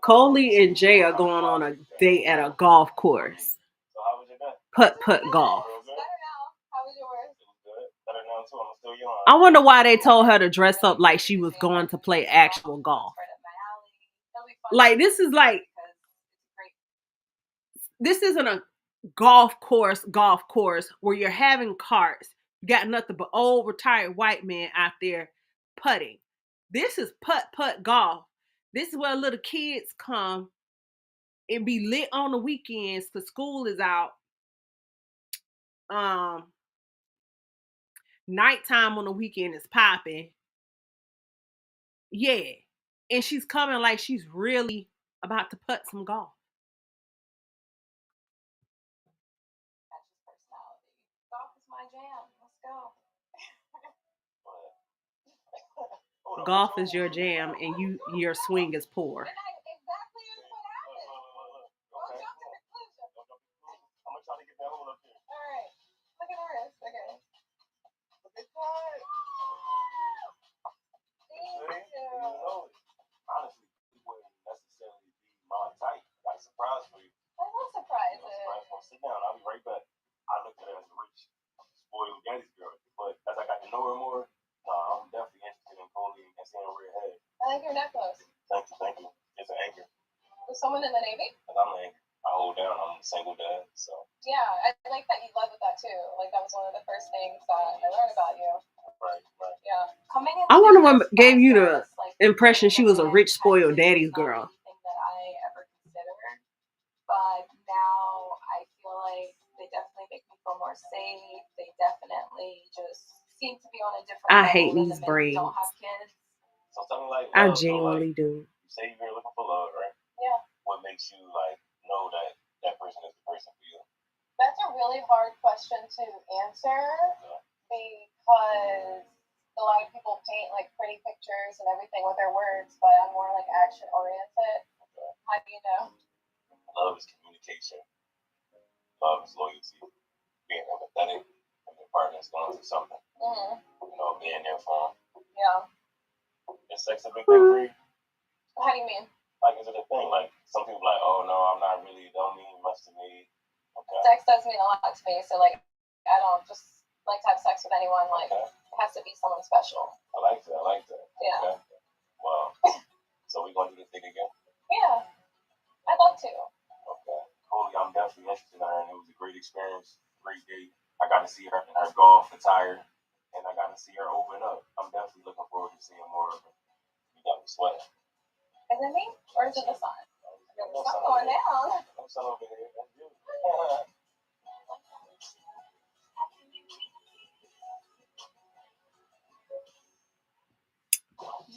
Coley and Jay are going on a date at a golf course. Putt golf. I wonder why they told her to dress up like she was going to play actual golf. Like this isn't a golf course where you're having carts. You got nothing but old retired white men out there putting. This is putt golf. This is where little kids come and be lit on the weekends because school is out. Nighttime on the weekend is popping. Yeah. And she's coming like she's really about to putt some golf. golf is your jam and your swing is poor. Exactly is what happened. Okay. Don't jump to conclusions. I'm gonna try to get that hole up here. All right. Look at Oris. Okay. Look at that. Thank you. You know it. Honestly, it wouldn't necessarily be my type. I got a surprise for you. I love surprises. Sit down. I'll be right back. I looked at her as a rich, spoiled daddy's girl. But as I got to know her more, I'm definitely interested in Coley and seeing where her head. I like your necklace. Thank you. It's an anchor. Was someone in the Navy? Because I'm an anchor. I hold down. I'm a single dad, so. Yeah, I like that you led with that too. Like that was one of the first things that I learned about you. Right. Yeah. Coming in. I wonder what gave you the impression she was a rich, spoiled daddy's girl. Anything that I ever considered, but now I feel like they definitely make me feel more safe. They definitely just seem to be on a different. I level hate than these the men who braids. Don't have kids. So tell me, like, I love, genuinely do. You say you're looking for love, right? Yeah. What makes you like know that that person is the person for you? That's a really hard question to answer because a lot of people paint like pretty pictures and everything with their words, but I'm more like action oriented. How do you know? Love is communication. Love is loyalty. Being empathetic when your partner's going through something. Mm-hmm. Being there for them. Yeah. Is sex a big thing for you? How do you mean? Like, is it a thing? Like, some people like, oh no, I'm not really, don't mean much to me. Okay. Sex does mean a lot to me, so like, I don't just like to have sex with anyone. Like, It has to be someone special. I like that. Yeah. Okay. Well, so we gonna do this thing again? Yeah. I'd love to. Okay. Coley, I'm definitely interested in her, and it was a great experience, great date. I got to see her in her golf attire, and I got to see her open up. I'm definitely looking forward to seeing more of her. You got me sweating. Is it me? Or is it the sun? The sun going down. No sun over here. That's you.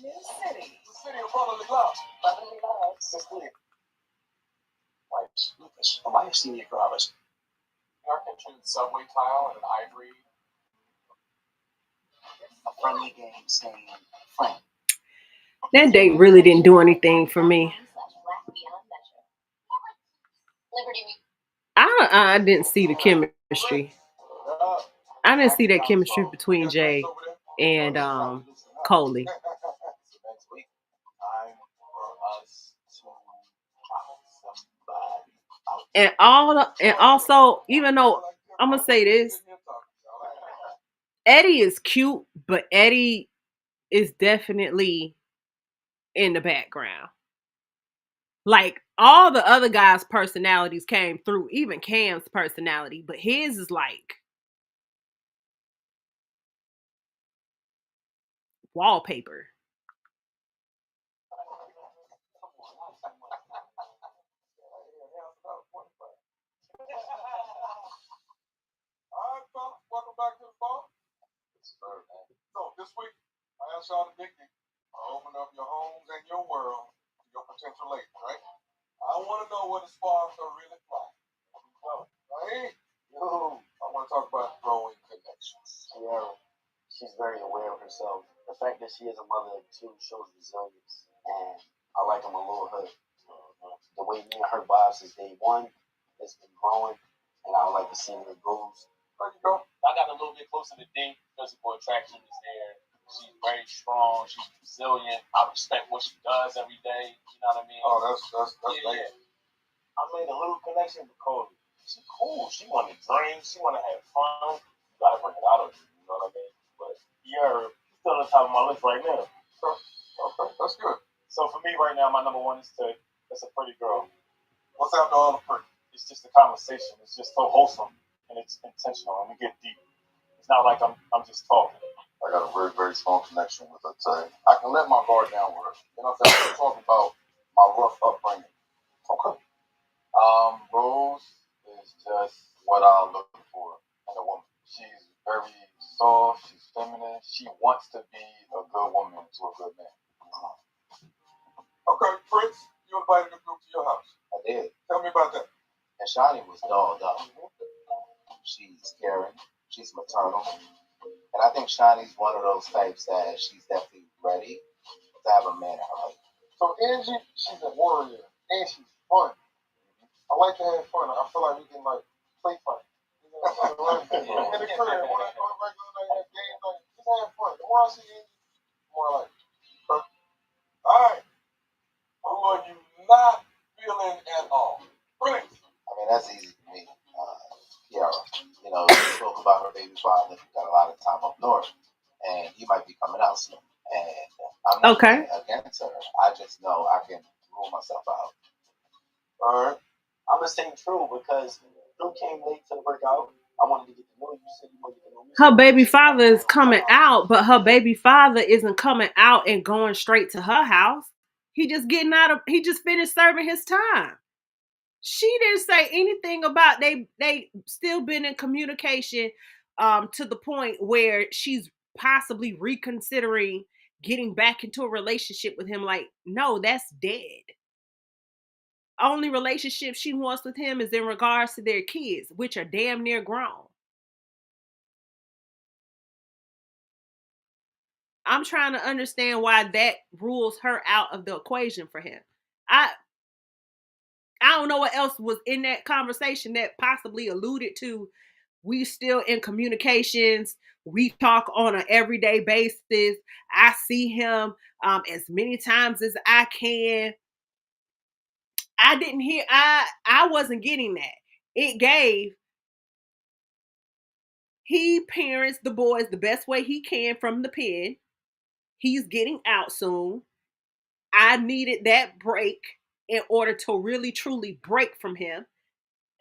New City. The city of brotherly love. Brotherly love. Sister, wipes, Lucas, o mais senior gravas. Air-conditioned subway tile and an ivory. A friendly game saying friend. That date really didn't do anything for me. I didn't see the chemistry. I didn't see that chemistry between Jay and Coley. Next week, time for us to try somebody. And also, even though I'm gonna say this, Eddie is cute, but Eddie is definitely in the background. Like all the other guys' personalities came through, even Cam's personality, but his is like wallpaper. All right, fellas, welcome back to the phone. So this week, I asked y'all to dig deep. Open up your homes and your world to your potential lady, right? I want to know what the sparks are really like. Right? Yo, I want to talk about growing connections. Sierra, she's very aware of herself. The fact that she is a mother too shows resilience, and I like him a little her. The way me and her vibes since day one has been growing, and I would like to see where it goes. There you go. I got a little bit closer to D. Physical attraction is there. She's very strong. She's resilient. I respect what she does every day. You know what I mean? Oh, that's yeah. I made a little connection with Cody. She's cool. She want to drink. She want to have fun. You gotta bring it out of her. You know what I mean? But yeah, she's still on the top of my list right now. Sure. Okay, that's good. So for me right now, my number one is that's a pretty girl. What's after all the pretty? It's just a conversation. It's just so wholesome and it's intentional and we get deep. It's not like I'm just talking. I got a very, very strong connection with her today. I can let my guard down with her. You know what I'm saying? I'm talking about my rough upbringing. Okay. Rose is just what I look for in a woman. She's very soft, she's feminine, she wants to be a good woman to a good man. Okay, Prince, you invited the group to your house. I did. Tell me about that. And Shani was dolled up. She's caring, she's maternal. And I think Shani's one of those types that she's definitely ready to have a man in her life. So Angie, she's a warrior and she's fun. I like to have fun. I feel like we can like play fun. In the crib, when I go regular night, game night, just have fun. The more I see Angie, the more I like it. All right. Who are you not feeling at all? Prince. I mean, that's easy for me. Kiara. You know, she spoke about her baby father. Got a lot of time up north, and he might be coming out soon. And I'm not against her. I just know I can rule myself out. All right. I'm gonna say true because Drew came late to the workout. I wanted to get to know you. You said you wanted to get to know me. Her baby father is coming out, but her baby father isn't coming out and going straight to her house. He just finished serving his time. She didn't say anything about they still been in communication to the point where she's possibly reconsidering getting back into a relationship with him. Like, no, that's dead. Only relationship she wants with him is in regards to their kids, which are damn near grown. I'm trying to understand why that rules her out of the equation for him. I don't know what else was in that conversation that possibly alluded to we still in communications. We talk on an everyday basis. I see him as many times as I can. I wasn't getting that. It gave he parents the boys the best way he can from the pen. He's getting out soon. I needed that break in order to really truly break from him.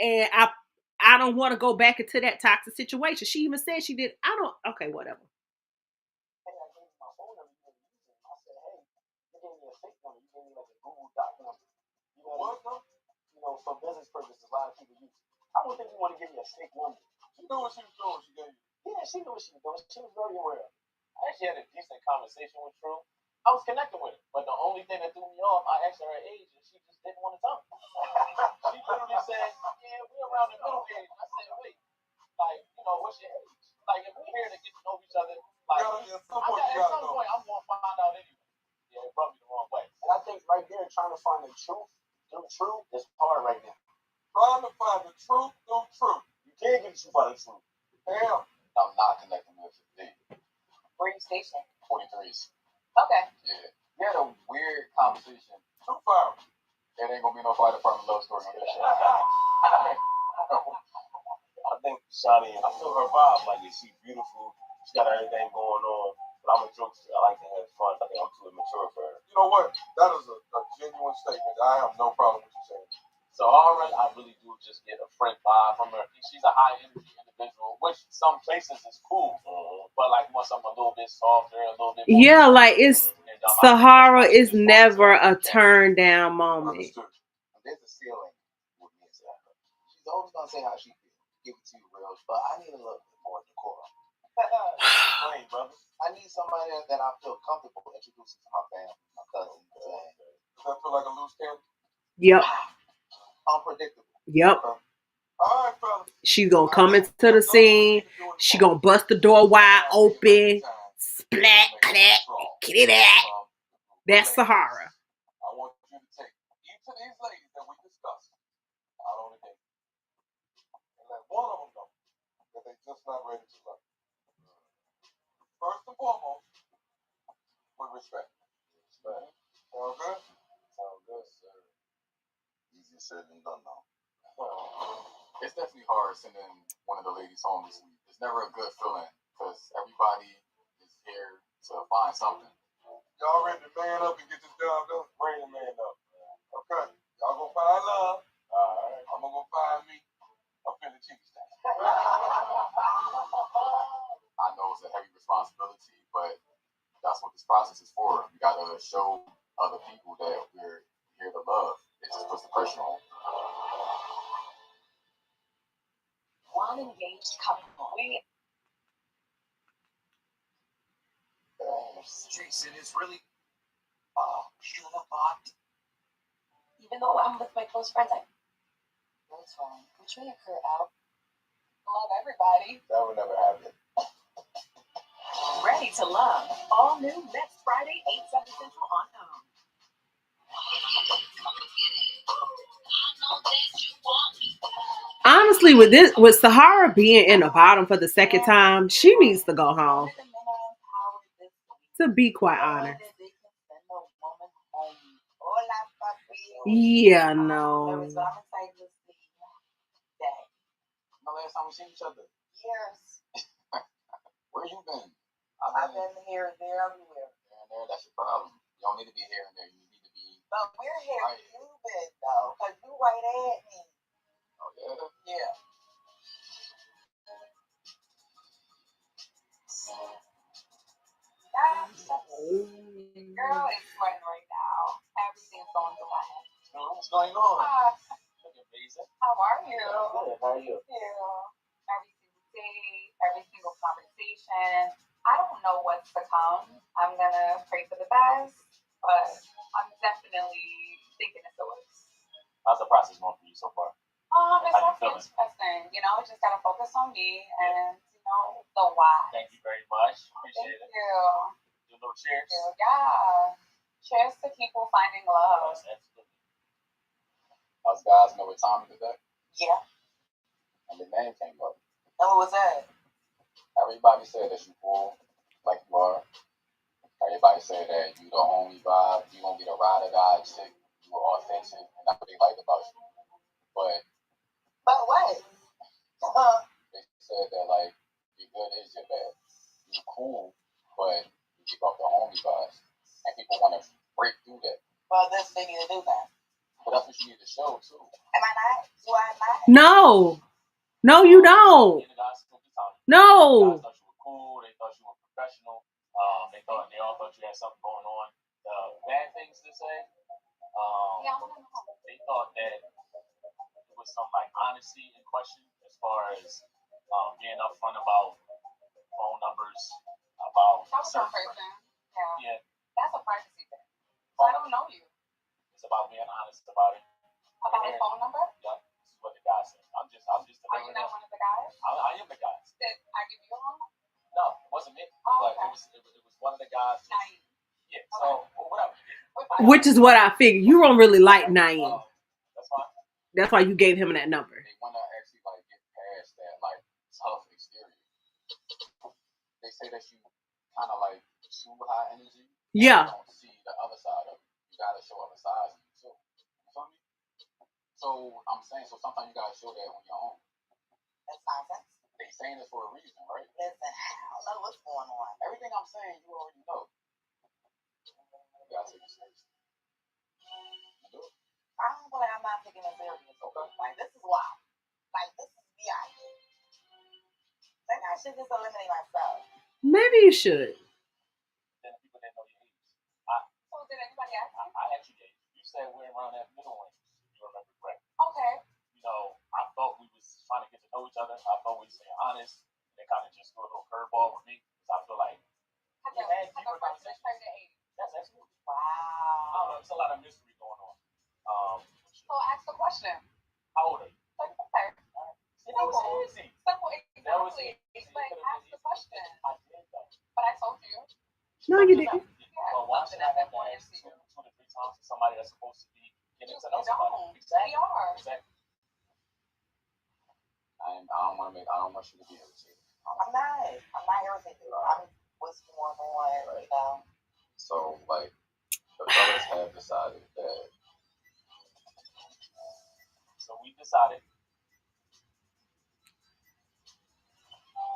And I don't want to go back into that toxic situation. She even said she did. Okay, whatever. Hey, I gave you my phone number. You didn't use it. I said, hey, you gave me a fake number. You gave me like a Google Doc number. You know what? You know, for business purposes, a lot of people use it. I don't think you want to give me a fake number. She knew what she was doing. She gave you. Yeah, she knew what she was doing. She was very aware. I actually had a decent conversation with True. I was connecting with her, but the only thing that threw me off, I asked her age, and she just didn't want to tell me. She literally said, "Yeah, we're around the middle age." I said, "Wait, like, you know, what's your age? Like, if we're here to get to know each other, like, at some point I'm gonna find out anyway." Yeah, it rubbed me the wrong way. And I think right there, trying to find the truth through truth is hard right now. Trying to find the truth through truth. You can't get the truth out of the truth. Damn. I'm not connecting with the Where are you stationed? 43s. Okay. Yeah. We had a weird conversation. Too far. It ain't gonna be no fire department love story on this shit. I think Shani, I feel her vibe. Like, she's beautiful. She got everything going on. But I'm a jokester. I like to have fun. I think I'm too immature for her. You know what? That is a genuine statement. I have no problem with you saying. So already, I really do just get a friend vibe from her. She's a high energy individual, which some places is cool. But like once I'm a little bit softer, a little bit more. Yeah, like it's Sahara is never a turn down moment. Understood. There's a ceiling with me and Sarah. She's always gonna say how she feels. Give it to you real, but I need a little bit more decorum. Explain, brother. I need somebody that I feel comfortable introducing to my family, my cousins. Does that feel like a loose candy? Yep. Unpredictable. Yep. Okay. All right, fellas. She's gonna come into the scene. She gonna bust the door wide open. Splat, clap, get it out. That's Sahara. I want you to take each of these ladies that we discussed out on a date. And let one of them know that they're just not ready to love. First and foremost, with respect. Sound good? Sound good, sir. Easier said than done, though. It's definitely hard sending one of the ladies home this week. It's never a good feeling because everybody is here to find something. Y'all ready to man up and get this job done? Bring the man up. Okay. Y'all gonna find love. Alright. I'm gonna go find me a Philly cheesesteak. I know it's a heavy responsibility, but that's what this process is for. We gotta show other people that we're here to love. It just puts the pressure on. One engaged couple. Jason is really feeling a lot. Even though I'm with my close friends, what's wrong? Which way your career out? Love everybody. That would never happen. Ready to love. All new next Friday, 8/7 Central on Honestly, with Sahara being in the bottom for the second time, she needs to go home. To be quite honest. Yeah, no. The last time we seen each other? Years. Where you been? I've been here, there, everywhere. Here and there, that's your problem. You don't need to be here and there. You need to be. But we're here. Right. You been though, cause you right at me. Oh yeah. Yeah. Girl is sweating right now. Everything's going through my head. What's going on? Looking amazing. How are you? Good. How are you? Every single day, every single conversation. I don't know what's to come. I'm gonna pray for the best, but I'm definitely thinking it's the worst. How's the process going for you so far? It's How you definitely feeling? interesting. Just gotta focus on me and the why. Thank you very much. Thank Appreciate it. you. Do a little cheers. Yeah. Cheers to people finding love. Yes, absolutely. Us guys know what time it is today? Yeah. And your name came up. And what was that? Everybody said that you cool, like you are. Everybody said that you the homie vibe, you gonna be the ride or die chick, you were authentic, and that's what they liked about you. But what? they said that like your good is your bad. You cool, but you keep up the homie vibes. And people wanna break through that. Well, that's what they need to do that. But that's what you need to show too. Am I not? Do I not? No. No, you don't. No. Guys thought you were cool. They thought you were professional. They all thought you had something going on. The bad things to say. They thought that there was some like honesty in question as far as being upfront about phone numbers, about That was certain one person. Yeah. That's a privacy thing. I don't know you. It's about being honest about it. About his phone number? Yeah, this is what the guy said. I'm just Are you not one of the guys? I am the guy. Did I give you a phone number? No, it wasn't me. Oh, But okay. it was one of the guys. Naeem. Yeah. So whatever. Which is what I figured. You don't really like Naeem. That's fine. That's why you gave him that number. They wanna actually like get past that like tough exterior. They say that you kinda like too high energy. Yeah. You don't see the other side of it. You gotta show other sides of you too. You feel me? So I'm saying sometimes you gotta show that on your own. That's nonsense. They saying this for a reason, right? Listen, I don't know what's going on. Everything I'm saying you already know. You gotta take it seriously. You do. I don't feel like I'm not taking it serious. Okay. Like, this is wild. Like, this is me out here. Maybe I should just eliminate myself. Maybe you should. Then people didn't know your age. So did anybody ask you? I actually gave. You said we're around that middle range. You remember correct? Okay. I thought we was trying to get to know each other. I thought we was being honest. They kind of just threw a little curveball with me because I feel like Have a person that's trying to age. that's absolutely. Wow. I don't know. There's a lot of mystery going on. So ask the question. How old are you? 35. See, that was easy. Simple, That was exactly. easy. Like, ask the question. I did that. But I told you. No, you didn't. Well, why should I have to ask 2 to 3 times to somebody that's supposed to be getting to know somebody? Exactly. We are. Exactly. I don't want you to be irritated. I'm not irritated. I'm what's going on, Right. you know. So like the fellas have decided that. So we decided.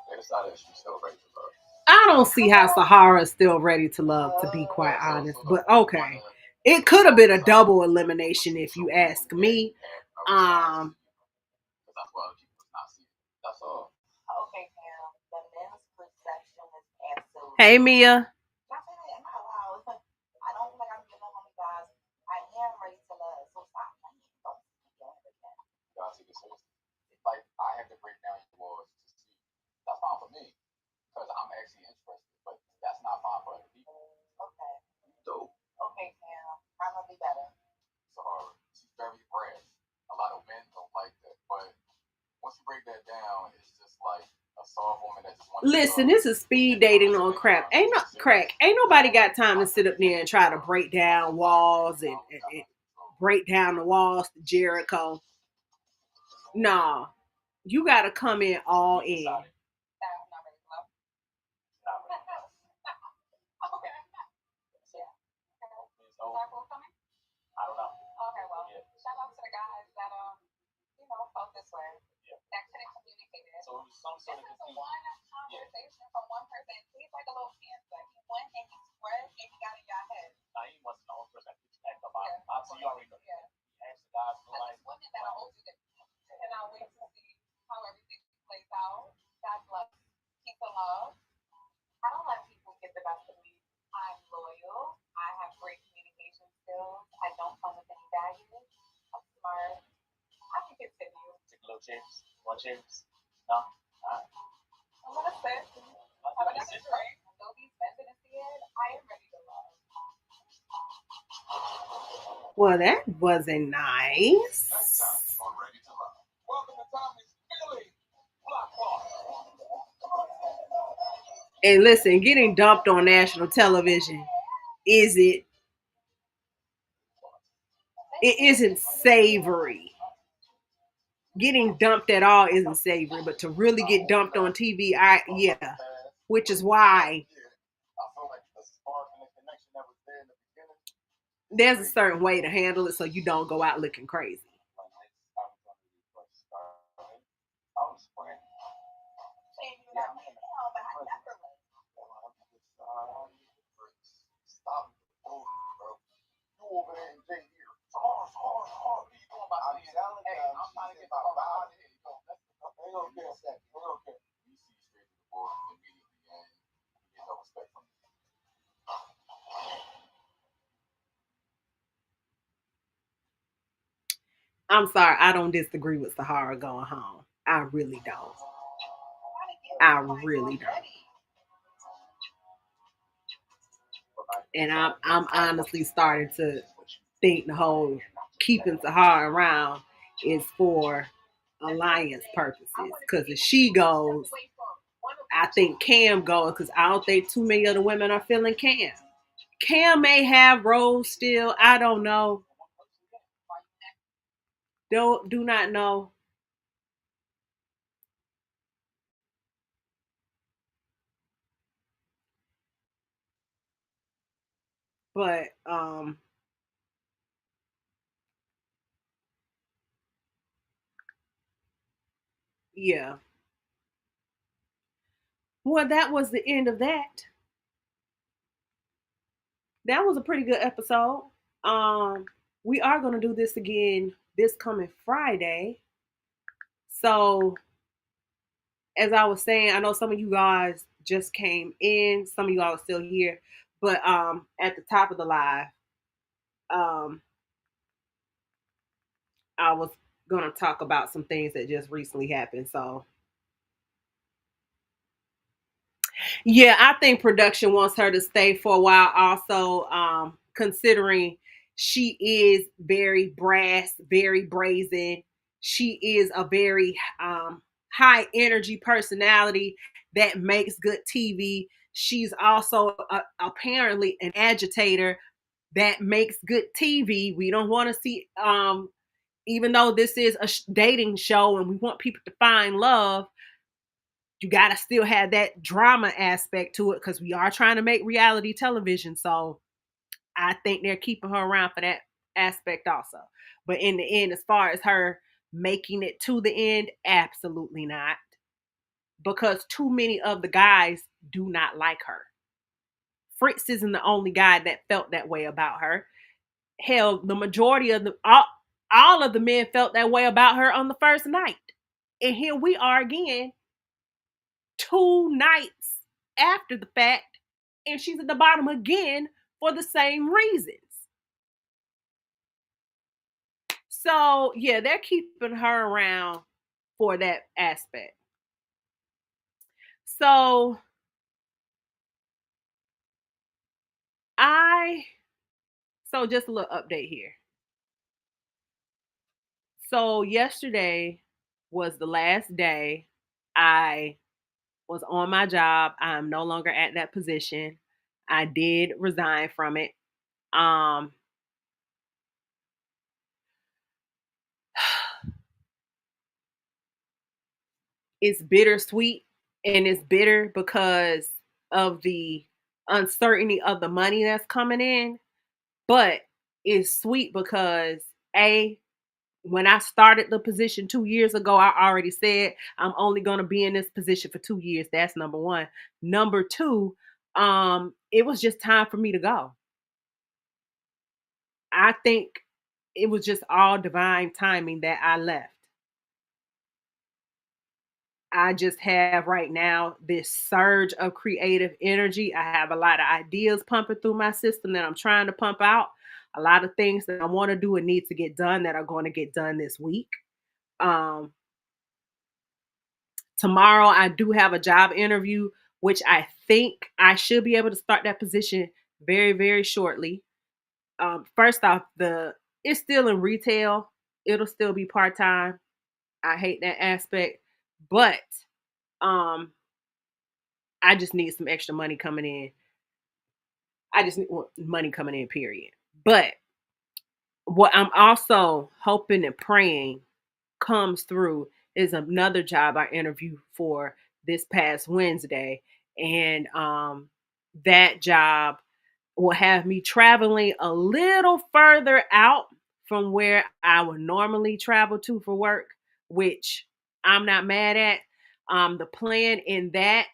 They decided she's still ready to love. I don't see how Sahara is still ready to love, to be quite honest. But okay. It could have been a double elimination if you ask me. Because that's what other people not seeing. That's all. Okay, Cam. The men's perception is absolutely. Hey, Mia. Not saying that, am I allowed? I don't feel like I'm giving up on you guys. I am ready to love. So stop playing. Don't keep doing it again. You gotta take it seriously. Like I have to break down your walls to see. That's fine for me because I'm actually interested, but that's not fine for other people. Okay. You do. Okay, Cam. I'm gonna be better. So she's very brash. A lot of men don't like that, but once you break that down, it's just like a soft woman that just wants Listen, this is speed dating on crap. Ain't nobody got time to sit up there and try to break down walls and break down the walls to Jericho. Nah, you got to come in all in. Not really love. Okay. Yeah. Are both coming? I don't know. Okay, well, shout out to the guys that felt this way. Yeah. That couldn't communicate it. So it was some This sort is of the confusion. one conversation from one person. He's like a little cancer. He went and he spread and he got in your head. Now he wasn't the only person that could act up. Yeah. Obviously, you already know. Yeah. He asked the guys, Because like, it's women that are older than me. And I'll wait to see how everything plays out. God bless. Peace and love. I don't let people get the best of me. I'm loyal. I have great communication skills. I don't come with any baggage. I'm smart. I can continue. take a little chips. Want chips? No? Alright. I'm gonna sit. Have another drink. Though these men didn't see it, I am ready to love. Well, that wasn't nice. Next time on Ready to Love. Welcome to Tommy's Philly Block Party. And listen, getting dumped on national television it isn't savory. Getting dumped at all isn't savory, but to really get dumped on TV, which is why there's a certain way to handle it so you don't go out looking crazy. I'm sorry, I don't disagree with Sahara going home. I really don't. I really don't. And I'm honestly starting to think the whole keeping Sahara around is for alliance purposes. Because if she goes, I think Cam goes, because I don't think too many of the women are feeling Cam. Cam may have roles still. I don't know. Do not know. But yeah. Well, that was the end of that. That was a pretty good episode. We are going to do this again this coming Friday. So, as I was saying, I know some of you guys just came in, some of you all are still here, but at the top of the live, I was going to talk about some things that just recently happened. So, yeah, I think production wants her to stay for a while. Also, considering she is very brass, very brazen. She is a very high energy personality that makes good TV. She's also apparently an agitator that makes good TV. We don't want to see, even though this is a dating show and we want people to find love, you got to still have that drama aspect to it because we are trying to make reality television. So I think they're keeping her around for that aspect also. But in the end, as far as her making it to the end, absolutely not. Because too many of the guys do not like her. Fritz isn't the only guy that felt that way about her. Hell, the majority of all of the men felt that way about her on the first night. And here we are again 2 nights after the fact, and she's at the bottom again for the same reasons. So, yeah, they're keeping her around for that aspect. So, just a little update here. So, yesterday was the last day I was on my job. I'm no longer at that position. I did resign from it. Um, it's bittersweet, and it's bitter because of the uncertainty of the money that's coming in, but it's sweet because A, when I started the position 2 years ago, I already said I'm only going to be in this position for 2 years. That's number one. Number two, it was just time for me to go. I think it was just all divine timing that I left. I just have right now this surge of creative energy. I have a lot of ideas pumping through my system that I'm trying to pump out. A lot of things that I want to do and need to get done that are going to get done this week. Um, Tomorrow, I do have a job interview, which I think I should be able to start that position very, very shortly. First off, the it's still in retail. It'll still be part time. I hate that aspect, but um, I just need some extra money coming in. I just need money coming in. Period. But what I'm also hoping and praying comes through is another job I interviewed for this past Wednesday. And that job will have me traveling a little further out from where I would normally travel to for work, which I'm not mad at. The plan in that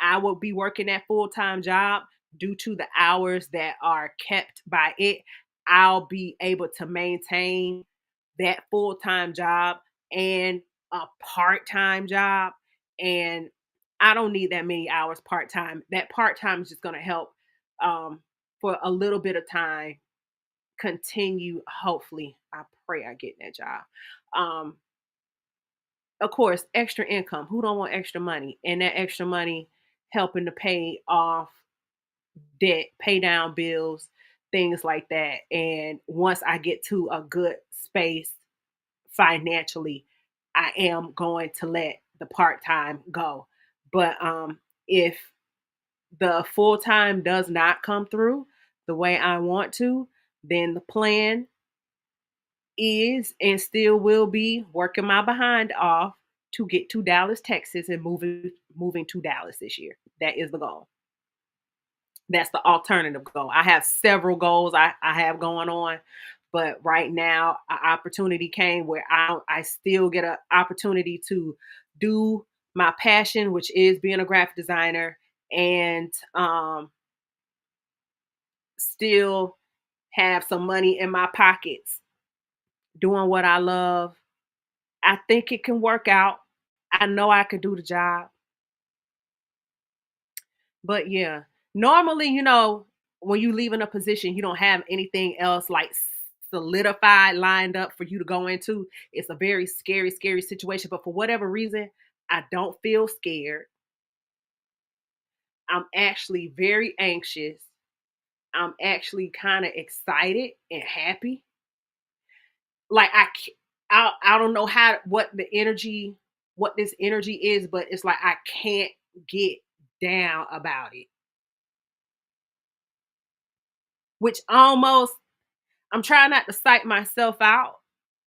I will be working that full time job due to the hours that are kept by it. I'll be able to maintain that full time job and a part time job. And I don't need that many hours part time. That part time is just going to help for a little bit of time continue. Hopefully, I pray I get that job. Um, of course, extra income. Who don't want extra money? And that extra money helping to pay off debt, pay down bills, things like that. And once I get to a good space financially, I am going to let the part time go. But if the full time does not come through the way I want to, then the plan is and still will be working my behind off to get to Dallas, Texas, and moving to Dallas this year. That is the goal. That's the alternative goal. I have several goals I have going on, but right now an opportunity came where I still get an opportunity to do my passion, which is being a graphic designer, and still have some money in my pockets doing what I love. I think it can work out. I know I could do the job. But yeah, normally, when you leave in a position, you don't have anything else like solidified, lined up for you to go into. It's a very scary, scary situation. But for whatever reason, I don't feel scared. I'm actually very anxious. I'm actually kind of excited and happy. Like I don't know what this energy is, but it's like I can't get down about it. Which almost I'm trying not to psych myself out.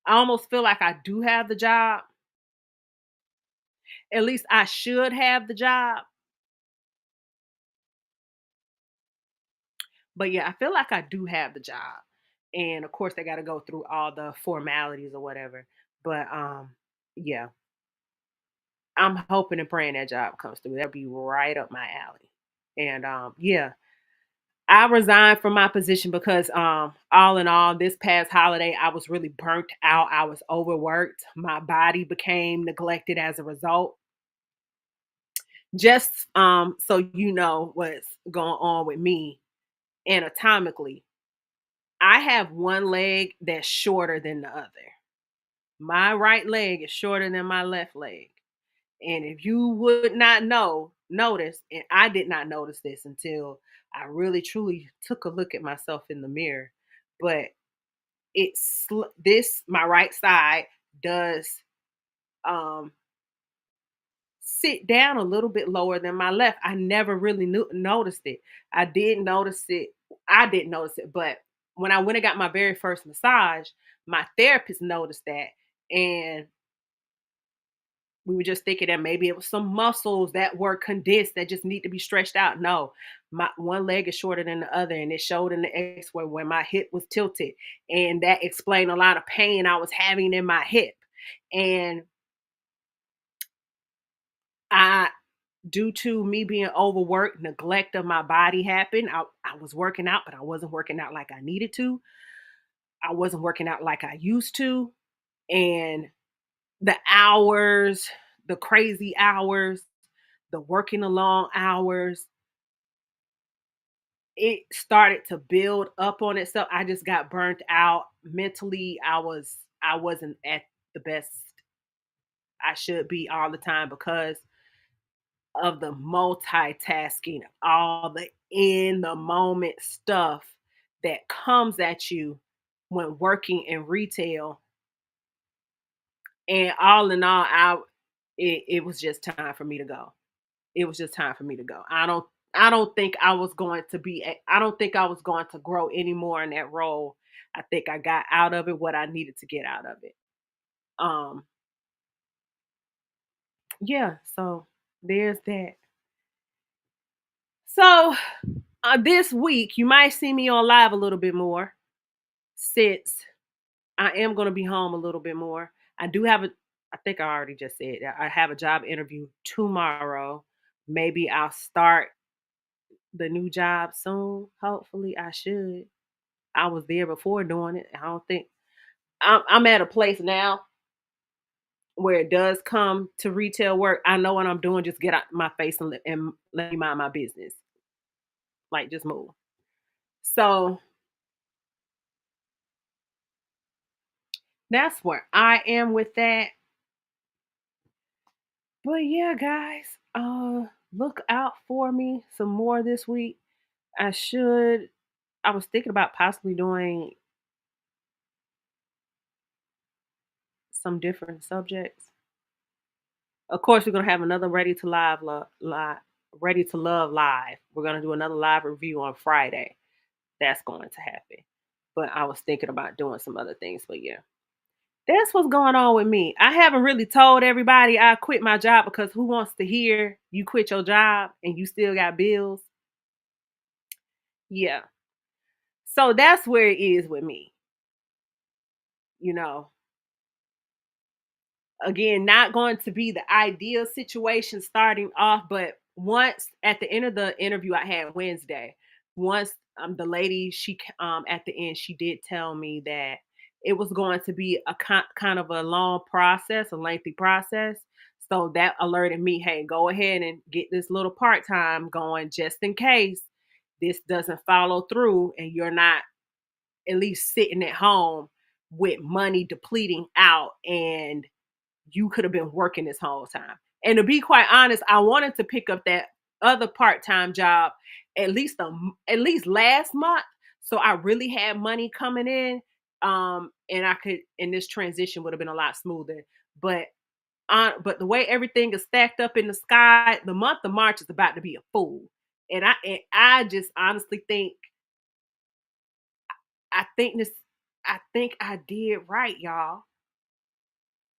I almost feel like I do have the job. At least I should have the job. But yeah, I feel like I do have the job. And of course they got to go through all the formalities or whatever. But yeah, I'm hoping and praying that job comes through. That'll be right up my alley. And yeah, I resigned from my position because all in all, this past holiday I was really burnt out. I was overworked. My body became neglected as a result. Just so you know what's going on with me anatomically, I have one leg that's shorter than the other. My right leg is shorter than my left leg. And if you would not notice, and I did not notice this until I really truly took a look at myself in the mirror, but this my right side does um sit down a little bit lower than my left. I never really noticed it. I did notice it. I didn't notice it, but when I went and got my very first massage, my therapist noticed that, and we were just thinking that maybe it was some muscles that were condensed that just need to be stretched out. No, my one leg is shorter than the other, and it showed in the X-ray where my hip was tilted, and that explained a lot of pain I was having in my hip. And I, due to me being overworked, neglect of my body happened. I was working out, but I wasn't working out like I needed to. I wasn't working out like I used to. And the hours, the crazy hours, the working the long hours, it started to build up on itself. I just got burnt out mentally. I wasn't at the best I should be all the time because of the multitasking, all the in the moment stuff that comes at you when working in retail. And all in all, it was just time for me to go. It was just time for me to go. I don't think I was going to I don't think I was going to grow anymore in that role. I think I got out of it what I needed to get out of it. Um yeah, so there's that. So this week you might see me on live a little bit more since I am going to be home a little bit more. I do have I think I already just said that. I have a job interview tomorrow. Maybe I'll start the new job soon. Hopefully, I should. I was there before doing it. I don't think I'm at a place now where it does come to retail work. I know what I'm doing. Just get out my face and let me mind my business. Like, just move. So that's where I am with that. But yeah, guys, look out for me some more this week. I should. I was thinking about possibly doing some different subjects. Of course, we're gonna have another Ready to Love live. We're gonna do another live review on Friday. That's going to happen. But I was thinking about doing some other things. But yeah, that's what's going on with me. I haven't really told everybody I quit my job because who wants to hear you quit your job and you still got bills? Yeah. So that's where it is with me. You know, again, not going to be the ideal situation starting off, but once at the end of the interview I had Wednesday, once the lady at the end she did tell me that it was going to be a kind of a long process, a lengthy process. So that alerted me, hey, go ahead and get this little part time going just in case this doesn't follow through and you're not at least sitting at home with money depleting out and you could have been working this whole time. And to be quite honest, I wanted to pick up that other part-time job at least last month, so I really had money coming in, and I could, and this transition would have been a lot smoother. But but the way everything is stacked up in the sky, the month of March is about to be a fool. And I just honestly think I think this I think I did right, y'all.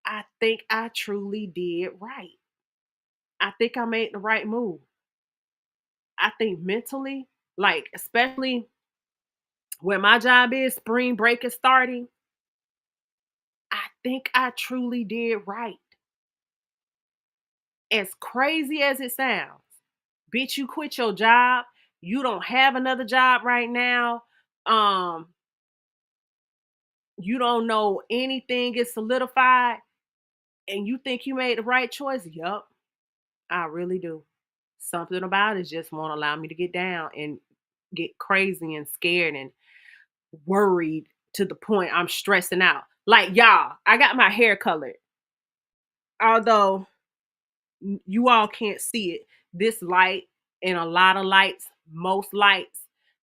I think I truly did right. I think I made the right move. I think mentally, like especially where my job is, spring break is starting. I think I truly did right. As crazy as it sounds, bitch, you quit your job. You don't have another job right now. Um, you don't know anything is solidified, and you think you made the right choice. Yup, I really do. Something about it just won't allow me to get down and get crazy and scared and worried to the point I'm stressing out. Like y'all, I got my hair colored. Although you all can't see it, this light and a lot of lights, most lights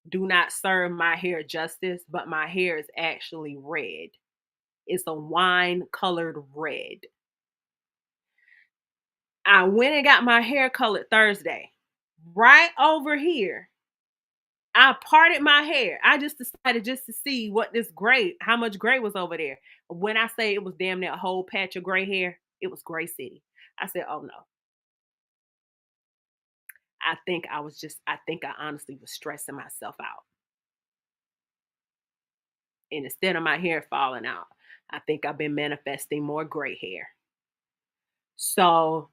do not serve my hair justice, but my hair is actually red. It's a wine colored red. I went and got my hair colored Thursday. Right over here, I parted my hair. I just decided just to see what this gray, how much gray was over there. When I say it was damn near a whole patch of gray hair, it was Gray City. I said, oh no. I think I honestly was stressing myself out. And instead of my hair falling out, I think I've been manifesting more gray hair. So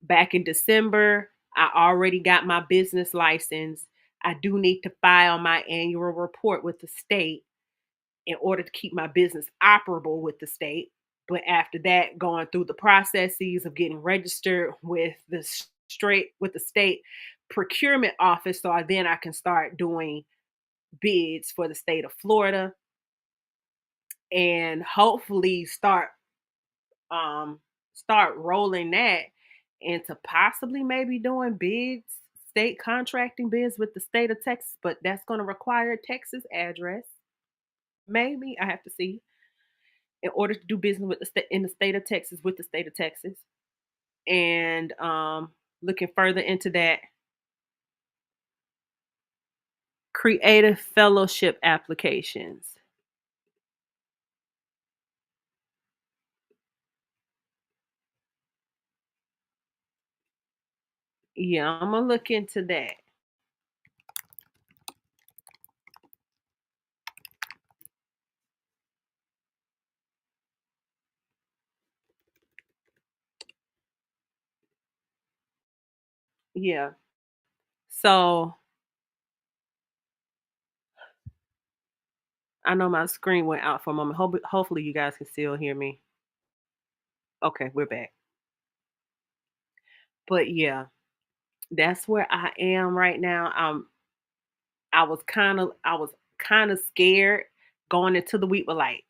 back in December, I already got my business license. I do need to file my annual report with the state in order to keep my business operable with the state. But after that, going through the processes of getting registered with the state procurement office, so then I can start doing bids for the state of Florida and hopefully um start rolling that into possibly maybe doing bids, state contracting bids with the state of Texas, but that's going to require a Texas address. Maybe I have to see in order to do business with the state in the state of Texas with the state of Texas. And looking further into that, creative fellowship applications. Yeah, I'm gonna look into that. Yeah. So I know my screen went out for a moment. Hopefully you guys can still hear me. Okay, we're back. But yeah, that's where I am right now. I was kind of scared going into the week, but like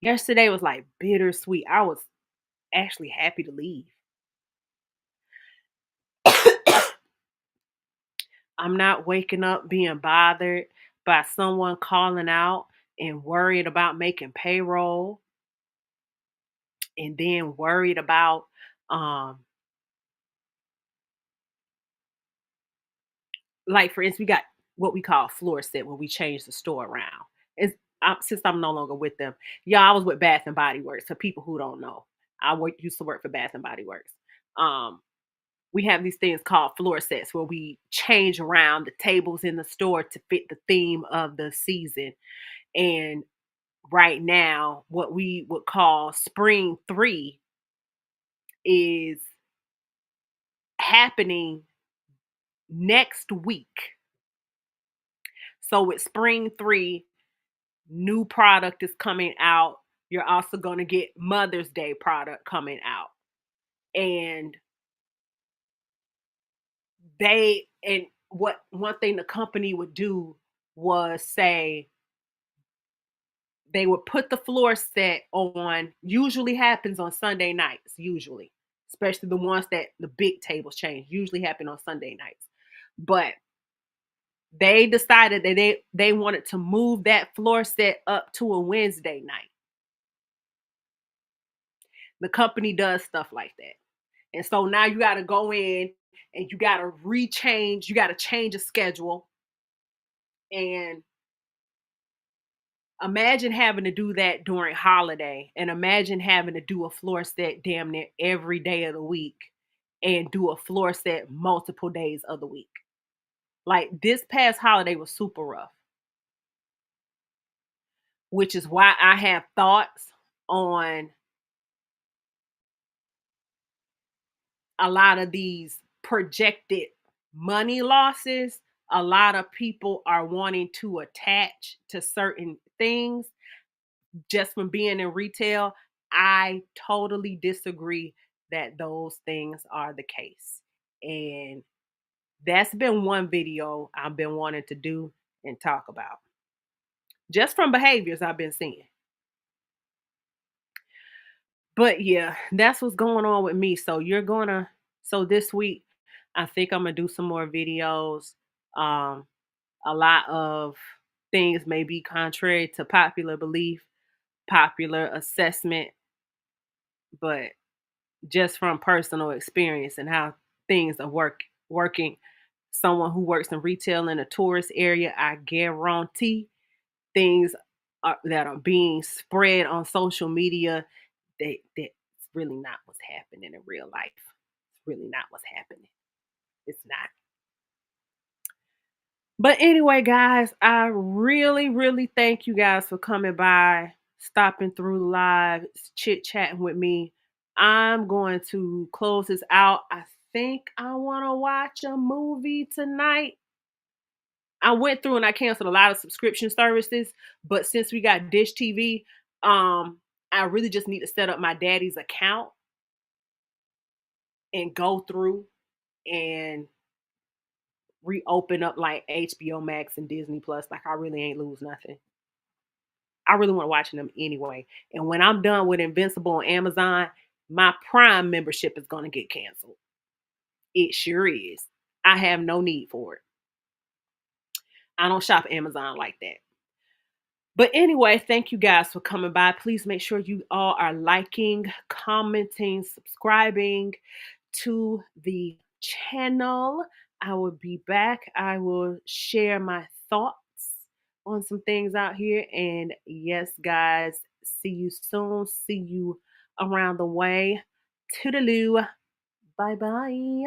yesterday was like bittersweet. I was actually happy to leave. I'm not waking up being bothered by someone calling out and worried about making payroll and then worried about um like for instance we got what we call floor set when we change the store around. Since I'm no longer with them. Yeah, I was with Bath and Body Works. For people who don't know, used to work for Bath and Body Works. Um we have these things called floor sets where we change around the tables in the store to fit the theme of the season. And right now, what we would call spring 3 is happening next week. So with spring 3, new product is coming out. You're also going to get Mother's Day product coming out. And what one thing the company would do was say they would put the floor set on, usually happens on Sunday nights, usually, especially the ones that the big tables change, usually happen on Sunday nights. But they decided that they wanted to move that floor set up to a Wednesday night. The company does stuff like that. And so now you got to go in and you got to you got to change a schedule. And imagine having to do that during holiday, and imagine having to do a floor set damn near every day of the week and do a floor set multiple days of the week. Like this past holiday was super rough, which is why I have thoughts on a lot of these projected money losses. A lot of people are wanting to attach to certain things just from being in retail. I totally disagree that those things are the case. And that's been one video I've been wanting to do and talk about. Just from behaviors I've been seeing. But yeah, that's what's going on with me. So this week, I think I'm gonna do some more videos. Um, a lot of things may be contrary to popular belief, popular assessment, but just from personal experience and how things are working. Someone who works in retail in a tourist area, I guarantee things that are being spread on social media, that's really not what's happening in real life. It's really not what's happening. It's not. But anyway, guys, I really, really thank you guys for coming by, stopping through live, chit chatting with me. I'm going to close this out. I think I want to watch a movie tonight. I went through and I canceled a lot of subscription services, but since we got Dish TV, I really just need to set up my daddy's account and go through and reopen up like HBO Max and Disney Plus. Like I really ain't lose nothing. I really want to watch them anyway. And when I'm done with Invincible on Amazon, my Prime membership is going to get canceled. It sure is. I have no need for it. I don't shop Amazon like that. But anyway, thank you guys for coming by. Please make sure you all are liking, commenting, subscribing to the channel. I will be back. I will share my thoughts on some things out here. And yes, guys, see you soon. See you around the way. Toodaloo. Bye-bye.